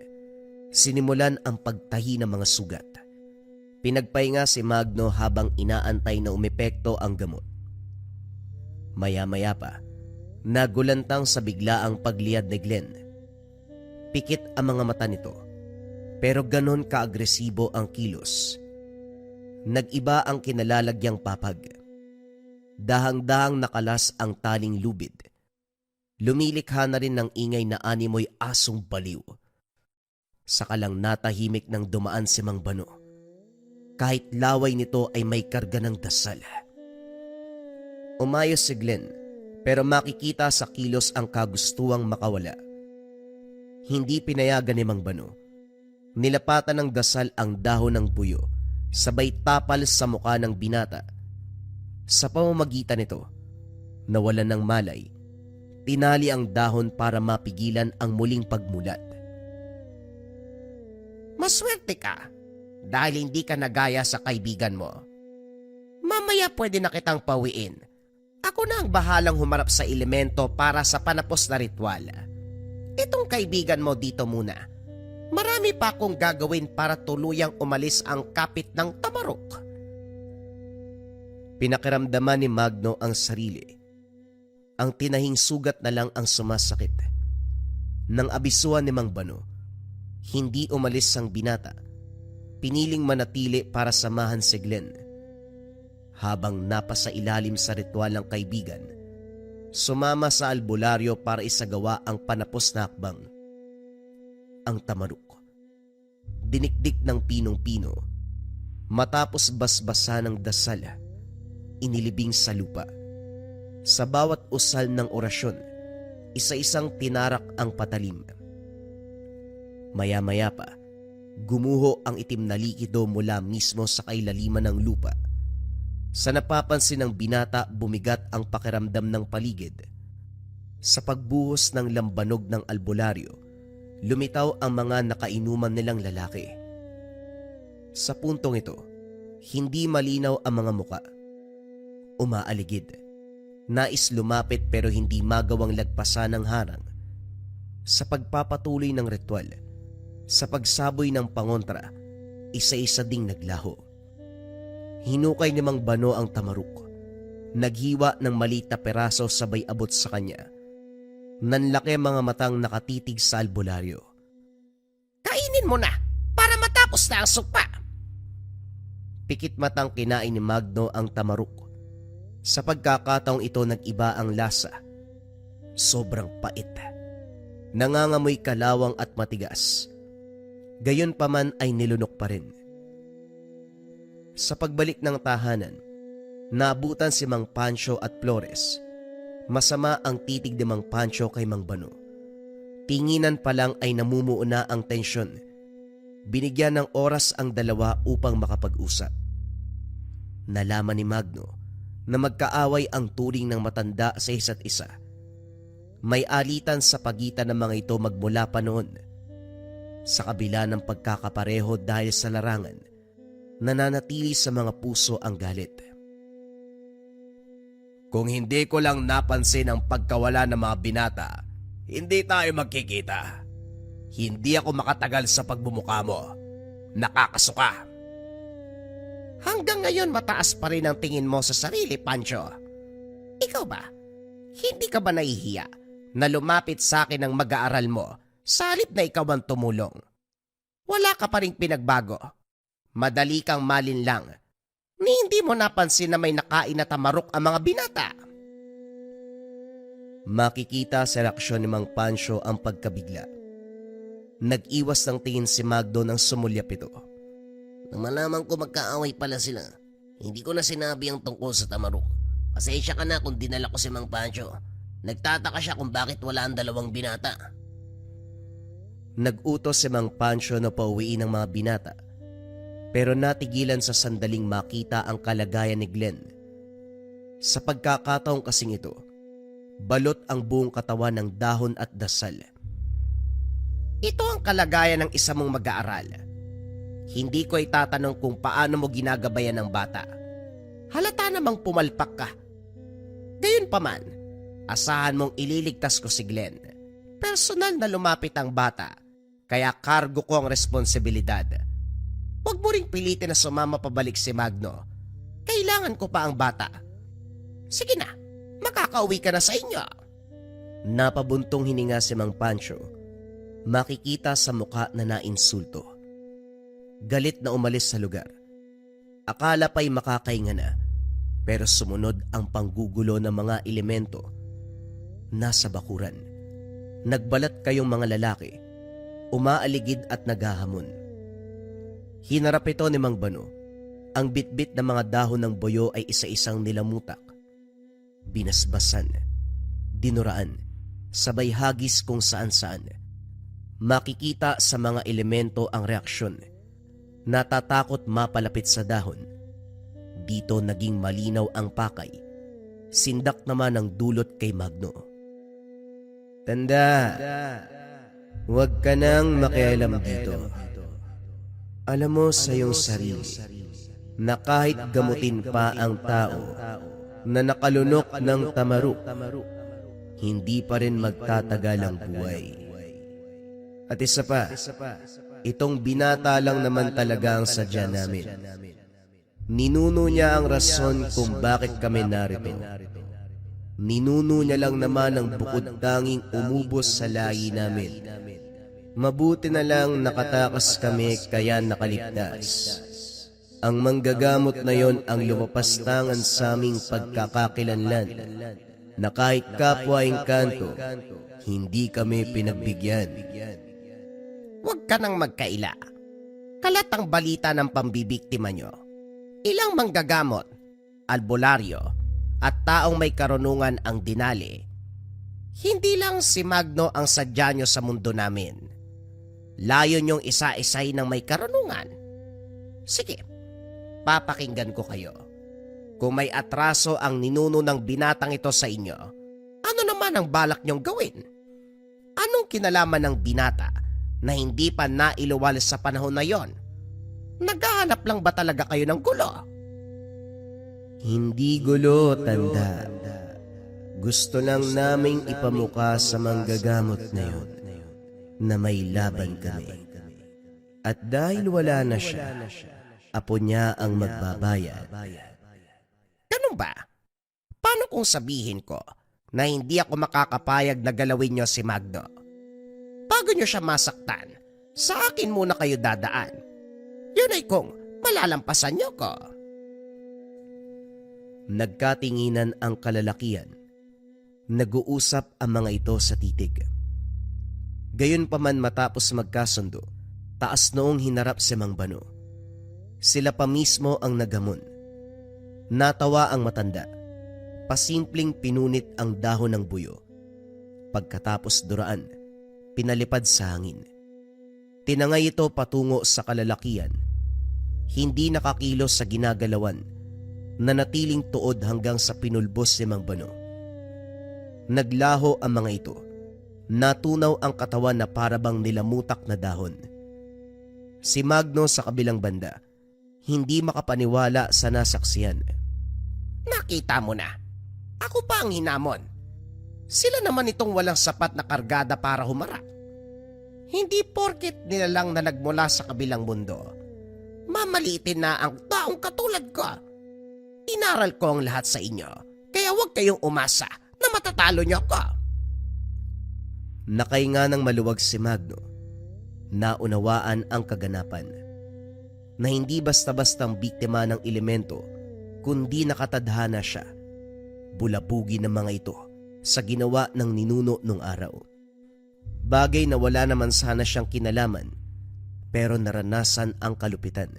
sinimulan ang pagtahi ng mga sugat. Pinagpahinga si Magno habang inaantay na umepekto ang gamot. Maya-maya pa, nagulantang sa biglaang pagliyad ni Glenn. Pikit ang mga mata nito, pero ganon kaagresibo ang kilos. Nag-iba ang kinalalagyang papag. Dahang-dahang nakalas ang taling lubid. Lumilikha na rin ng ingay na animoy asong baliw. Saka lang natahimik nang dumaan si Mang Bano. Kahit laway nito ay may karga ng dasal. Umayos si Glenn, pero makikita sa kilos ang kagustuang makawala. Hindi pinayagan ni Mang Bano. Nilapatan ng dasal ang dahon ng buyo, sabay tapal sa mukha ng binata. Sa pamamagitan nito, nawalan ng malay, tinali ang dahon para mapigilan ang muling pagmulat. Maswerte ka dahil hindi ka nagaya sa kaibigan mo. Mamaya pwede na kitang pawiin. Ako na ang bahalang humarap sa elemento para sa panapos na ritual. Itong kaibigan mo dito muna. Marami pa akong gagawin para tuluyang umalis ang kapit ng tamarok. Pinakiramdaman ni Magno ang sarili. Ang tinahing sugat na lang ang sumasakit. Nang abisuan ni Mang Bano, hindi umalis ang binata. Piniling manatili para samahan si Glenn. Habang napasa ilalim sa ritual ng kaibigan, sumama sa albularyo para isagawa ang panapos na hakbang. Ang tamaruk. Dinikdik ng pinong-pino. Matapos basbasa ng dasal, inilibing sa lupa. Sa bawat usal ng orasyon, isa-isang tinarak ang patalim. Maya-maya pa, gumuho ang itim na likido mula mismo sa kailaliman ng lupa. Sa napapansin ng binata, bumigat ang pakiramdam ng paligid. Sa pagbuhos ng lambanog ng albularyo, lumitaw ang mga nakainuman nilang lalaki. Sa puntong ito, hindi malinaw ang mga muka. Umaaligid. Nais lumapit pero hindi magawang lagpasan ng harang. Sa pagpapatuloy ng ritual, sa pagsaboy ng pangontra, isa-isa ding naglaho. Hinukay ni Mang Bano ang tamaruk. Naghiwa ng maliit na peraso sabay abot sa kanya. Nanlaki mga matang nakatitig sa albularyo. Kainin mo na para matapos na ang sukpa. Pikit matang kinain ni Magno ang tamaruk. Sa pagkakataong ito nag-iba ang lasa. Sobrang pait. Nangangamoy kalawang at matigas. Gayon pa man ay nilunok pa rin. Sa pagbalik ng tahanan, naabutan si Mang Pancho at Flores. Masama ang titig ni Mang Pancho kay Mang Bano. Tinginan pa lang ay namumuo na ang tensyon. Binigyan ng oras ang dalawa upang makapag-usap. Nalaman ni Magno na magkaaway ang turing ng matanda sa isa't isa. May alitan sa pagitan ng mga ito magmula pa noon. Sa kabila ng pagkakapareho dahil sa larangan, nananatili sa mga puso ang galit. Kung hindi ko lang napansin ang pagkawala ng mga binata, hindi tayo magkikita. Hindi ako makatagal sa pagbumuka mo. Nakakasuka. Hanggang ngayon mataas pa rin ang tingin mo sa sarili, Pancho. Ikaw ba? Hindi ka ba nahihiya na lumapit sa akin ng mag-aaral mo sa halip na ikaw ang tumulong? Wala ka pa ring pinagbago. Madali kang malinlang. Ni hindi mo napansin na may nakain na tamarok ang mga binata. Makikita sa reaksyon ni Mang Pancho ang pagkabigla. Nag-iwas ng tingin si Magdo nang sumulyap ito. Nang malaman ko magkaaway pala sila, hindi ko na sinabi ang tungkol sa Tamaruk. Pasensya ka na kung dinala ko si Mang Pancho. Nagtataka siya kung bakit wala ang dalawang binata. Nag-utos si Mang Pancho na pauwiin ang mga binata, pero natigilan sa sandaling makita ang kalagayan ni Glenn. Sa pagkakataong kasing ito, balot ang buong katawan ng dahon at dasal. Ito ang kalagayan ng isa mong mag-aaral. Hindi ko itatanong kung paano mo ginagabayan ng bata. Halata namang pumalpak ka. Gayunpaman, asahan mong ililigtas ko si Glenn. Personal na lumapit ang bata, kaya kargo ko ang responsibilidad. Huwag mo ring pilitin na sumama pabalik si Magno. Kailangan ko pa ang bata. Sige na, makakauwi ka na sa inyo. Napabuntong hininga si Mang Pancho, makikita sa mukha na nainsulto. Galit na umalis sa lugar. Akala pa'y makakahinga na, pero sumunod ang panggugulo ng mga elemento. Nasa bakuran, nagbalat kayong mga lalaki, umaaligid at naghahamon. Hinarap ito ni Mang Bano. Ang bitbit na mga dahon ng boyo ay isa-isang nilamutak. Binasbasan, dinuraan, sabay hagis kung saan-saan. Makikita sa mga elemento ang reaksyon. Natatakot mapalapit sa dahon. Dito naging malinaw ang pakay. Sindak naman ang dulot kay Magno. Tanda, huwag ka nang makialam dito. Alam mo sa iyong sarili na kahit gamutin pa ang tao na nakalunok ng tamaruk, hindi pa rin magtatagal ang buhay. At isa pa, itong binata lang naman talaga ang sadya namin. Ninuno niya ang rason kung bakit kami narito. Ninuno niya lang naman ang bukod tanging umubos sa lahi namin. Mabuti na lang nakatakas kami kaya nakaligtas. Ang manggagamot na yon ang lumapastangan sa aming pagkakakilanlan na kahit kapwa engkanto, hindi kami pinagbigyan. Huwag ka nang magkaila. Kalat ang balita ng pambibiktima nyo. Ilang manggagamot, albularyo, at taong may karunungan ang dinali. Hindi lang si Magno ang sadya nyo sa mundo namin. Layo nyong isa-isay ng may karunungan. Sige, papakinggan ko kayo. Kung may atraso ang ninuno ng binatang ito sa inyo, ano naman ang balak nyong gawin? Anong kinalaman ng binata na hindi pa nailuwal sa panahon na yon? Naghahanap lang ba talaga kayo ng gulo? Hindi gulo, tanda. Gusto lang naming ipamuka sa manggagamot na yun na may laban kami. At dahil wala na siya, apo niya ang magbabayad. Ganun ba? Paano kung sabihin ko na hindi ako makakapayag na galawin nyo si Magno? Bago nyo siya masaktan, sa akin muna kayo dadaan. Yun ay kung malalampasan nyo ko. Nagkatinginan ang kalalakian. Nag-uusap ang mga ito sa titig. Gayunpaman matapos magkasundo, taas noong hinarap si Mang Bano. Sila pa mismo ang nagamon. Natawa ang matanda. Pasimpleng pinunit ang dahon ng buyo. Pagkatapos duraan, pinalipad sa hangin. Tinangay ito patungo sa kalalakian. Hindi nakakilos sa ginagalawan, nanatiling tuod hanggang sa pinulbos si Mang Bano. Naglaho ang mga ito. Natunaw ang katawan na parabang nilamutak na dahon. Si Magno sa kabilang banda, hindi makapaniwala sa nasaksihan. Nakita mo na. Ako pa ang hinamon. Sila naman itong walang sapat na kargada para humarap. Hindi porket nilalang na nagmula sa kabilang mundo, mamalitin na ang taong katulad ko. Inaral ko ang lahat sa inyo, kaya huwag kayong umasa na matatalo niyo ako. Nakahinga ng maluwag si Magno. Naunawaan ang kaganapan. Na hindi basta-bastang biktima ng elemento, kundi nakatadhana siya. Bulabugi ng mga ito sa ginawa ng ninuno nung araw. Bagay na wala naman sana siyang kinalaman, pero naranasan ang kalupitan.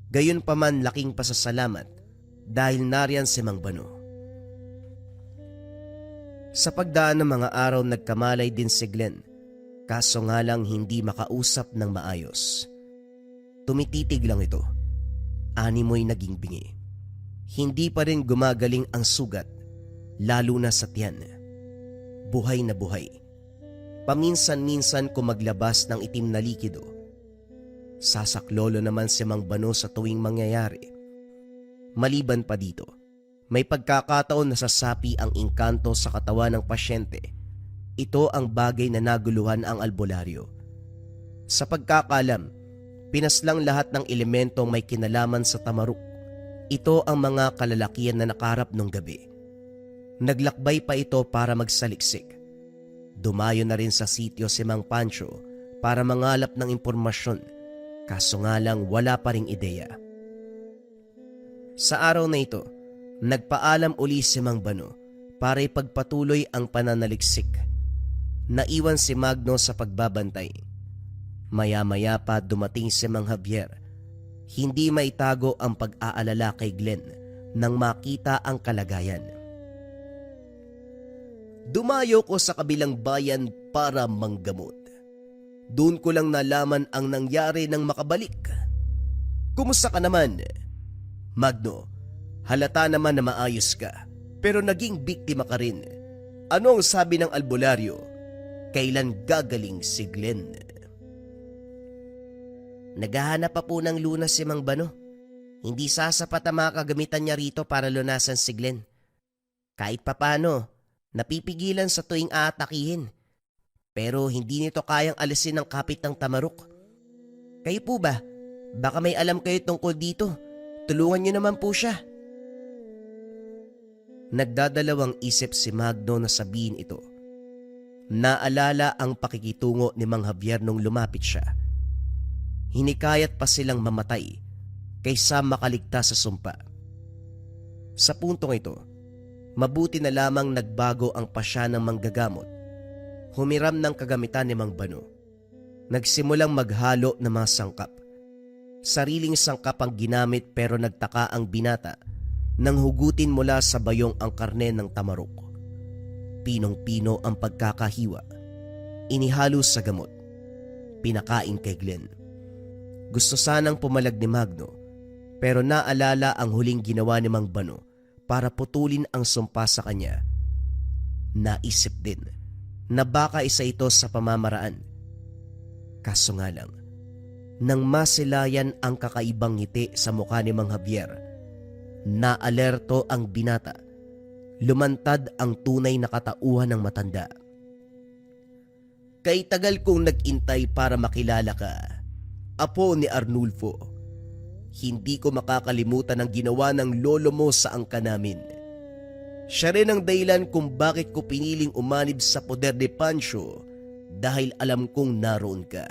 Gayunpaman laking pasasalamat dahil nariyan si Mang Bano. Sa pagdaan ng mga araw nagkamalay din si Glenn, kaso nga lang hindi makausap ng maayos. Tumititig lang ito. Animoy naging bingi. Hindi pa rin gumagaling ang sugat, lalo na sa tiyan. Buhay na buhay. Paminsan-minsan kumaglabas ng itim na likido. Sasaklolo naman si Mang Bano sa tuwing mangyayari. Maliban pa dito, may pagkakataon na sasapi ang engkanto sa katawan ng pasyente. Ito ang bagay na naguluhan ang albularyo. Sa pagkakalam, pinaslang lahat ng elementong may kinalaman sa tamaruk. Ito ang mga kalalakihan na nakarap nung gabi. Naglakbay pa ito para magsaliksik. Dumayo na rin sa sityo si Mang Pancho para mangalap ng impormasyon, kaso nga lang wala pa ring ideya. Sa araw na ito, nagpaalam uli si Mang Bano para ipagpatuloy ang pananaliksik. Naiwan si Magno sa pagbabantay. Maya-maya pa dumating si Mang Javier. Hindi maitago ang pag-aalala kay Glenn nang makita ang kalagayan. Dumayo ko sa kabilang bayan para manggamot. Doon ko lang nalaman ang nangyari nang makabalik. Kumusta ka naman? Magno, halata naman na maayos ka, pero naging biktima ka rin. Ano ang sabi ng albularyo? Kailan gagaling si Glenn? Naghahanap pa po ng lunas si Mang Bano. Hindi sasapat ang mga kagamitan niya rito para lunasan si Glenn. Kahit papano, napipigilan sa tuwing aatakihin. Pero hindi nito kayang alisin ang kapit ng tamaruk. Kayo po ba? Baka may alam kayo tungkol dito. Tulungan niyo naman po siya. Nagdadalawang isip si Magno na sabihin ito. Naalala ang pakikitungo ni Mang Javier nung lumapit siya. Hinikayat pa silang mamatay kaysa makaligtas sa sumpa. Sa puntong ito, mabuti na lamang nagbago ang pasya ng manggagamot. Humiram ng kagamitan ni Mang Bano. Nagsimulang maghalo ng mga sangkap. Sariling sangkap ang ginamit pero nagtaka ang binata nang hugutin mula sa bayong ang karne ng tamarok. Pinong-pino ang pagkakahiwa. Inihalo sa gamot. Pinakain kay Glenn. Gusto sanang pumalag ni Magno pero naalala ang huling ginawa ni Mang Bano para putulin ang sumpa sa kanya. Naisip din na baka isa ito sa pamamaraan. Kaso nga lang, nang masilayan ang kakaibang ngiti sa mukha ni Mang Javier, naalerto ang binata. Lumantad ang tunay na katauhan ng matanda. Kay tagal kong nag-intay para makilala ka, apo ni Arnulfo. Hindi ko makakalimutan ang ginawa ng lolo mo sa angka namin. Siya rin ang dahilan kung bakit ko piniling umanib sa poder ni Pancho dahil alam kong naroon ka.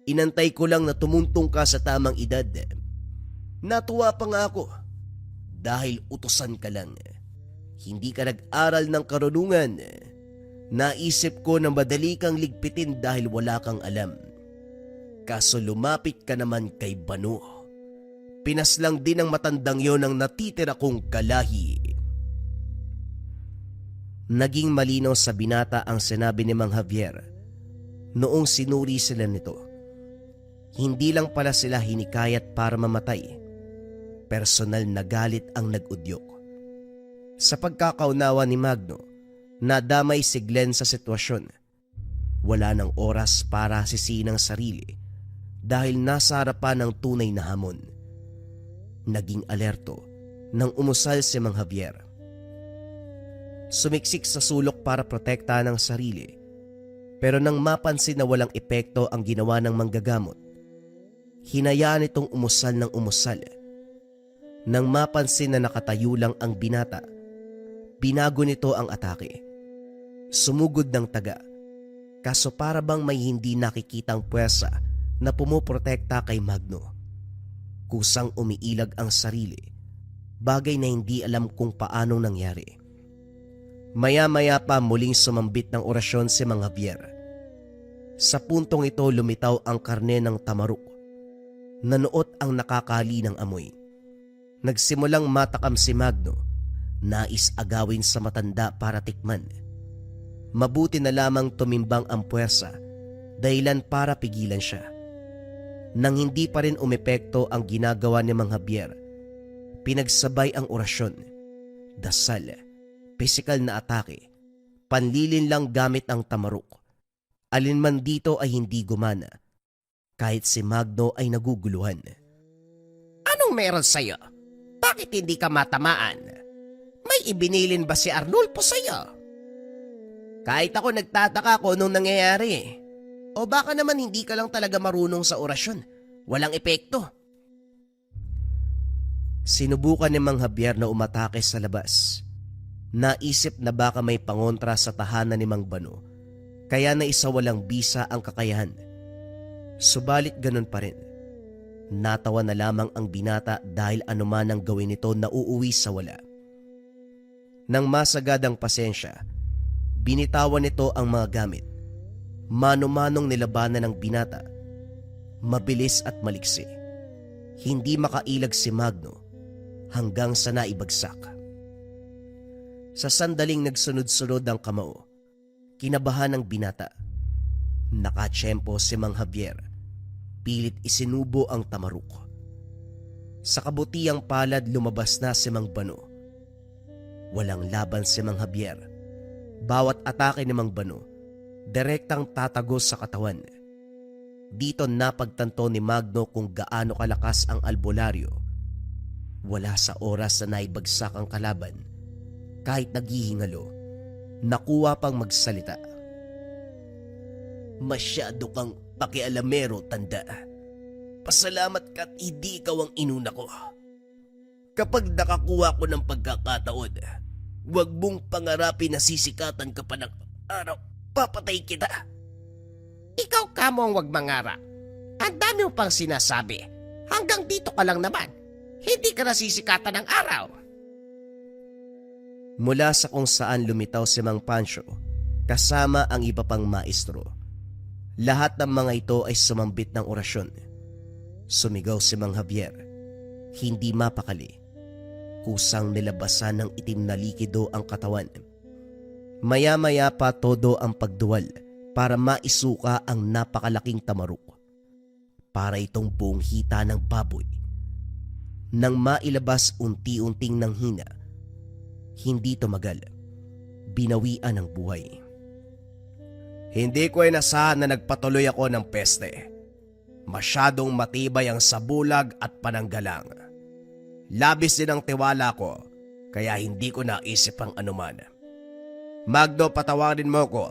Inantay ko lang na tumuntong ka sa tamang edad. Natuwa pa nga ako dahil utusan ka lang. Hindi ka nag-aral ng karunungan. Naisip ko na madali kang ligpitin dahil wala kang alam. Kaso lumapit ka naman kay Bano. Pinaslang din ng matandang yon ang natitira kong kalahi. Naging malinaw sa binata ang sinabi ni Mang Javier noong sinuri sila nito. Hindi lang pala sila hinikayat para mamatay. Personal na galit ang nag-udyok. Sa pagkakaunawa ni Magno, nadamay si Glenn sa sitwasyon. Wala nang oras para sisihin ang sarili dahil nasa harapan ng tunay na hamon. Naging alerto nang umusal si Mang Javier. Sumiksik sa sulok para protektahan ang sarili, pero nang mapansin na walang epekto ang ginawa ng manggagamot, hinayaan itong umusal ng umusal. Nang mapansin na nakatayo lang ang binata, binago nito ang atake. Sumugod ng taga, kaso para bang may hindi nakikitang puwersa na pumoprotekta kay Magno. Kusang umiilag ang sarili, bagay na hindi alam kung paanong nangyari. Maya-maya pa muling sumambit ng orasyon si Mang Javier. Sa puntong ito lumitaw ang karne ng tamaruk. Nanuot ang nakakalinang amoy. Nagsimulang matakam si Magno, nais agawin sa matanda para tikman. Mabuti na lamang tumimbang ang puwersa, dahilan para pigilan siya. Nang hindi pa rin umepekto ang ginagawa ni Mang Javier, pinagsabay ang orasyon, dasal, pisikal na atake, panlilin lang gamit ang tamaruk. Alinman dito ay hindi gumana, kahit si Magno ay naguguluhan. Anong meron sa'yo? Bakit hindi ka matamaan? May ibinilin ba si Arnulfo sa'yo? Kahit ako nagtataka kung anong nangyayari. O baka naman hindi ka lang talaga marunong sa orasyon. Walang epekto. Sinubukan ni Mang Javier na umatake sa labas. Naisip na baka may pangontra sa tahanan ni Mang Bano, kaya naisawalang bisa ang kakayahan. Subalit ganun pa rin. Natawa na lamang ang binata dahil anuman ang gawin nito na uuwi sa wala. Nang masagadang pasensya, binitawan nito ang mga gamit. Mano-manong nilabanan ng binata. Mabilis at maliksi. Hindi makailag si Magno hanggang sa naibagsak. Sa sandaling nagsunod-sunod ang kamao, kinabahan ng binata. Nakatsyempo si Mang Javier. Pilit isinubo ang tamaruk. Sa kabutiang palad lumabas na si Mang Bano. Walang laban si Mang Javier. Bawat atake ni Mang Bano, direktang tatagos sa katawan. Dito napagtanto ni Magno kung gaano kalakas ang albularyo. Wala sa oras na naibagsak ang kalaban. Kahit naghihingalo, nakuha pang magsalita. Masyado kang pakialamero, tanda. Pasalamat ka't hindi ikaw ang inuna ko. Kapag nakakuha ko ng pagkakataon, huwag mong pangarapin na sisikatan ka pa ng araw. Papatay kita. Ikaw ka mo ang huwag mangarap. Ang dami mo pang sinasabi. Hanggang dito ka lang naman. Hindi ka nasisikatan ng araw. Mula sa kung saan lumitaw si Mang Pancho, kasama ang iba pang maestro. Lahat ng mga ito ay sumambit ng orasyon. Sumigaw si Mang Javier. Hindi mapakali. Kusang nilabasan ng itim na likido ang katawan. Maya-maya pa todo ang pagduwal para maisuka ang napakalaking tamaruk. Para itong buong hita ng baboy. Nang mailabas unti-unting nang hina, hindi tumagal. Binawian ng buhay. Hindi ko inasahan na nagpatuloy ako ng peste. Masyadong matibay ang sabulag at pananggalang. Labis din ang tiwala ko, kaya hindi ko naisip ang anuman. Magno, patawarin mo ko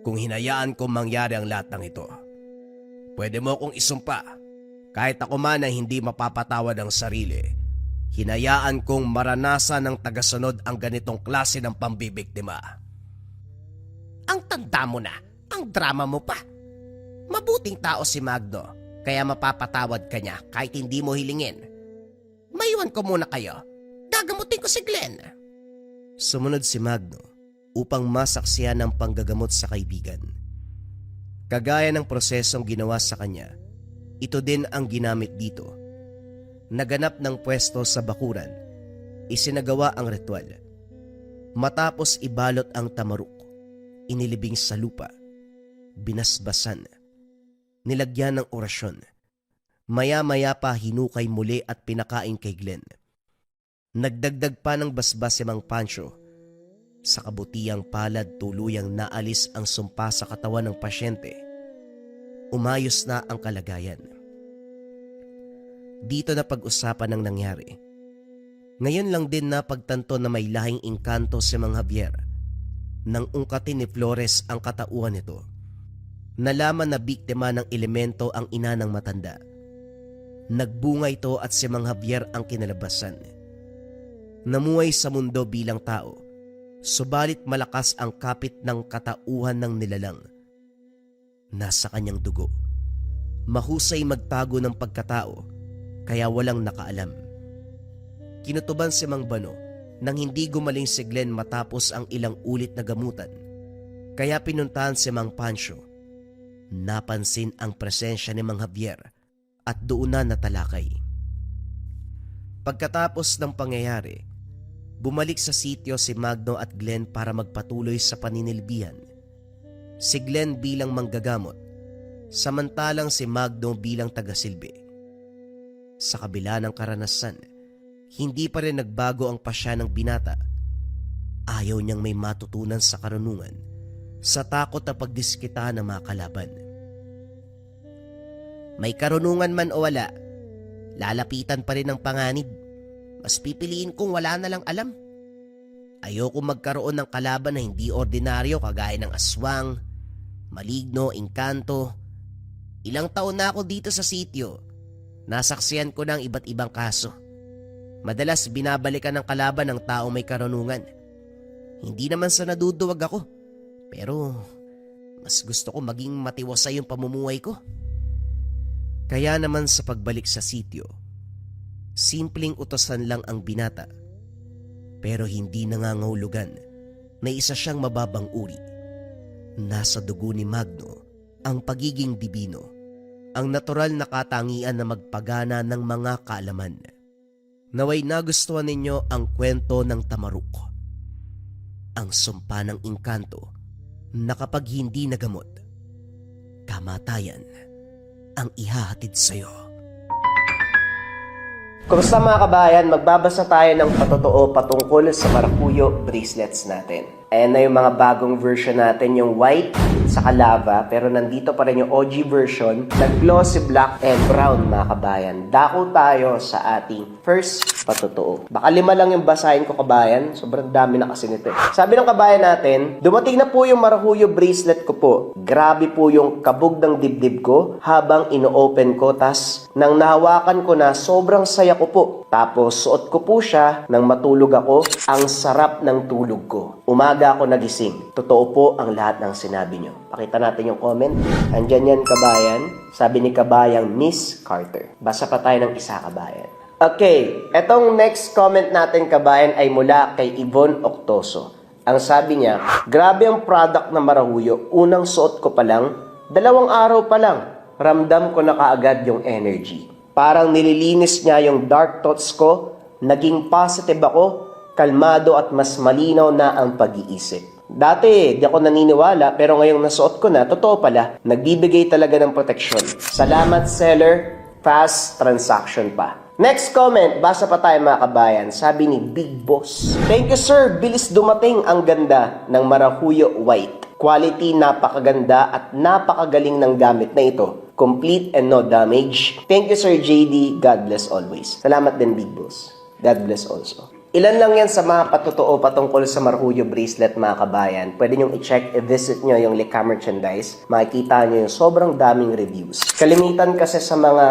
kung hinayaan kong mangyari ang lahat ng ito. Pwede mo kong isumpa, kahit ako man ay hindi mapapatawad ang sarili. Hinayaan kong maranasan ng tagasunod ang ganitong klase ng pambibiktima. Ang tanda mo na, ang drama mo pa. Mabuting tao si Magno, kaya mapapatawad ka niya kahit hindi mo hilingin. Maiwan ko muna kayo. Gagamutin ko si Glenn. Sumunod si Magno upang masaksiyan ang panggagamot sa kaibigan. Kagaya ng prosesong ginawa sa kanya, ito din ang ginamit dito. Naganap ng pwesto sa bakuran, isinagawa ang ritual. Matapos ibalot ang tamaruk, inilibing sa lupa, binasbasan, nilagyan ng orasyon. Maya-maya pa hinukay muli at pinakain kay Glenn. Nagdagdag pa ng basbas si Mang Pancho. Sa kabutiang palad tuluyang naalis ang sumpa sa katawan ng pasyente. Umayos na ang kalagayan. Dito na pag-usapan ang nangyari. Ngayon lang din napagtanto na may lahing engkanto si Mang Javier. Nang ungkatin ni Flores ang katauhan nito, nalaman na biktima ng elemento ang ina ng matanda. Nagbunga ito at si Mang Javier ang kinalabasan. Namuhay sa mundo bilang tao, subalit malakas ang kapit ng katauhan ng nilalang. Nasa kanyang dugo. Mahusay magtago ng pagkatao, kaya walang nakaalam. Kinutuban si Mang Bano nang hindi gumaling si Glenn matapos ang ilang ulit na gamutan, kaya pinuntahan si Mang Pancho. Napansin ang presensya ni Mang Javier at doon na natalakay. Pagkatapos ng pangyayari, bumalik sa sityo si Magno at Glenn para magpatuloy sa paninilbihan. Si Glenn bilang manggagamot, samantalang si Magno bilang tagasilbi. Sa kabila ng karanasan, hindi pa rin nagbago ang pasya ng binata. Ayaw niyang may matutunan sa karunungan sa takot na pagdiskita ng mga kalaban. May karunungan man o wala, lalapitan pa rin ng panganib. Mas pipiliin kong wala na lang alam. Ayoko magkaroon ng kalaban na hindi ordinaryo kagaya ng aswang, maligno, engkanto. Ilang taon na ako dito sa sityo. Nasaksiyan ko ng iba't ibang kaso. Madalas binabalikan ng kalaban ng taong may karunungan. Hindi naman sa naduduwag ako, pero mas gusto ko maging matiwasay yung pamumuhay ko. Kaya naman sa pagbalik sa sityo, simpleng utosan lang ang binata, pero hindi nangangahulugan na isa siyang mababang uri. Nasa dugo ni Magno ang pagiging dibino, ang natural na katangian na magpagana ng mga kaalaman. Naway nagustuhan ninyo ang kwento ng Tamaruk, ang sumpa ng engkanto na kapag hindi nagamot, kamatayan ang ihahatid sa'yo. Kumusta mga kabayan? Magbabasa tayo ng patotoo patungkol sa marakuyo bracelets natin. Ayan na yung mga bagong version natin, yung white sa lava, pero nandito pa rin yung OG version na glossy black and brown mga kabayan. Dako tayo sa ating first patotoo. Baka 5 lang yung basahin ko kabayan, sobrang dami na kasi nito. Sabi ng kabayan natin, dumating na po yung marakuyo bracelet ko po. Grabe po yung kabog ng dibdib ko habang ino-open ko, tas nang nahawakan ko na sobrang saya ko po. Tapos suot ko po siya nang matulog ako, ang sarap ng tulog ko. Umaga ako nagising. Totoo po ang lahat ng sinabi nyo. Pakita natin yung comment. Andyan yan kabayan. Sabi ni kabayang Miss Carter. Basa pa tayo ng isa kabayan. Okay, etong next comment natin kabayan ay mula kay Yvonne Octoso. Ang sabi niya, grabe ang product na marahuyo. Unang suot ko pa lang, 2 araw pa lang, ramdam ko na kaagad yung energy. Parang nililinis niya yung dark thoughts ko, naging positive ako, kalmado at mas malinaw na ang pag-iisip. Dati, di ako naniniwala pero ngayong nasuot ko na, totoo pala, nagbibigay talaga ng proteksyon. Salamat seller, fast transaction pa. Next comment, basa pa tayo mga kabayan. Sabi ni Big Boss, thank you sir, bilis dumating, ang ganda ng marakuyo white. Quality napakaganda at napakagaling ng gamit na ito. Complete and no damage. Thank you Sir JD, God bless always. Salamat din Big Boss. God bless also. Ilan lang yan sa mga patotoo patungkol sa Marahuyo bracelet mga kabayan. Pwede nyong i-check, i-visit nyo yung Lika Merchandise. Makikita nyo yung sobrang daming reviews. Kalimitan kasi sa mga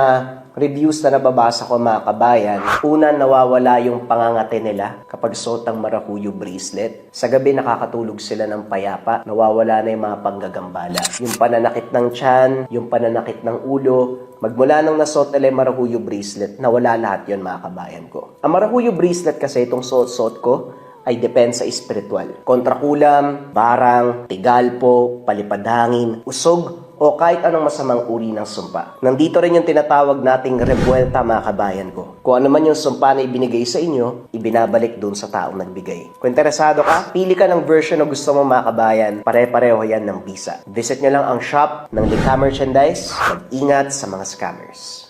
reviews na nababasa ko mga kabayan, una nawawala yung pangangate nila kapag suot ang Marahuyo bracelet. Sa gabi nakakatulog sila ng payapa, nawawala na yung mga panggagambala. Yung pananakit ng tiyan, yung pananakit ng ulo, magmula nang nasuot nila yung Marahuyo bracelet, nawala lahat yun mga kabayan ko. Ang Marahuyo bracelet kasi itong suot-suot ko ay depensa espiritual. Kontrakulam, barang, tigalpo, palipadhangin, usog, o kahit anong masamang uri ng sumpa. Nandito rin yung tinatawag nating rebuelta mga kabayan ko. Kung ano man yung sumpa na ibinigay sa inyo, ibinabalik doon sa taong nagbigay. Kung interesado ka, pili ka ng version na gusto mo mga kabayan, pare-pareho yan ng bisa. Visit nyo lang ang shop ng Lika Merchandise. Mag-ingat sa mga scammers.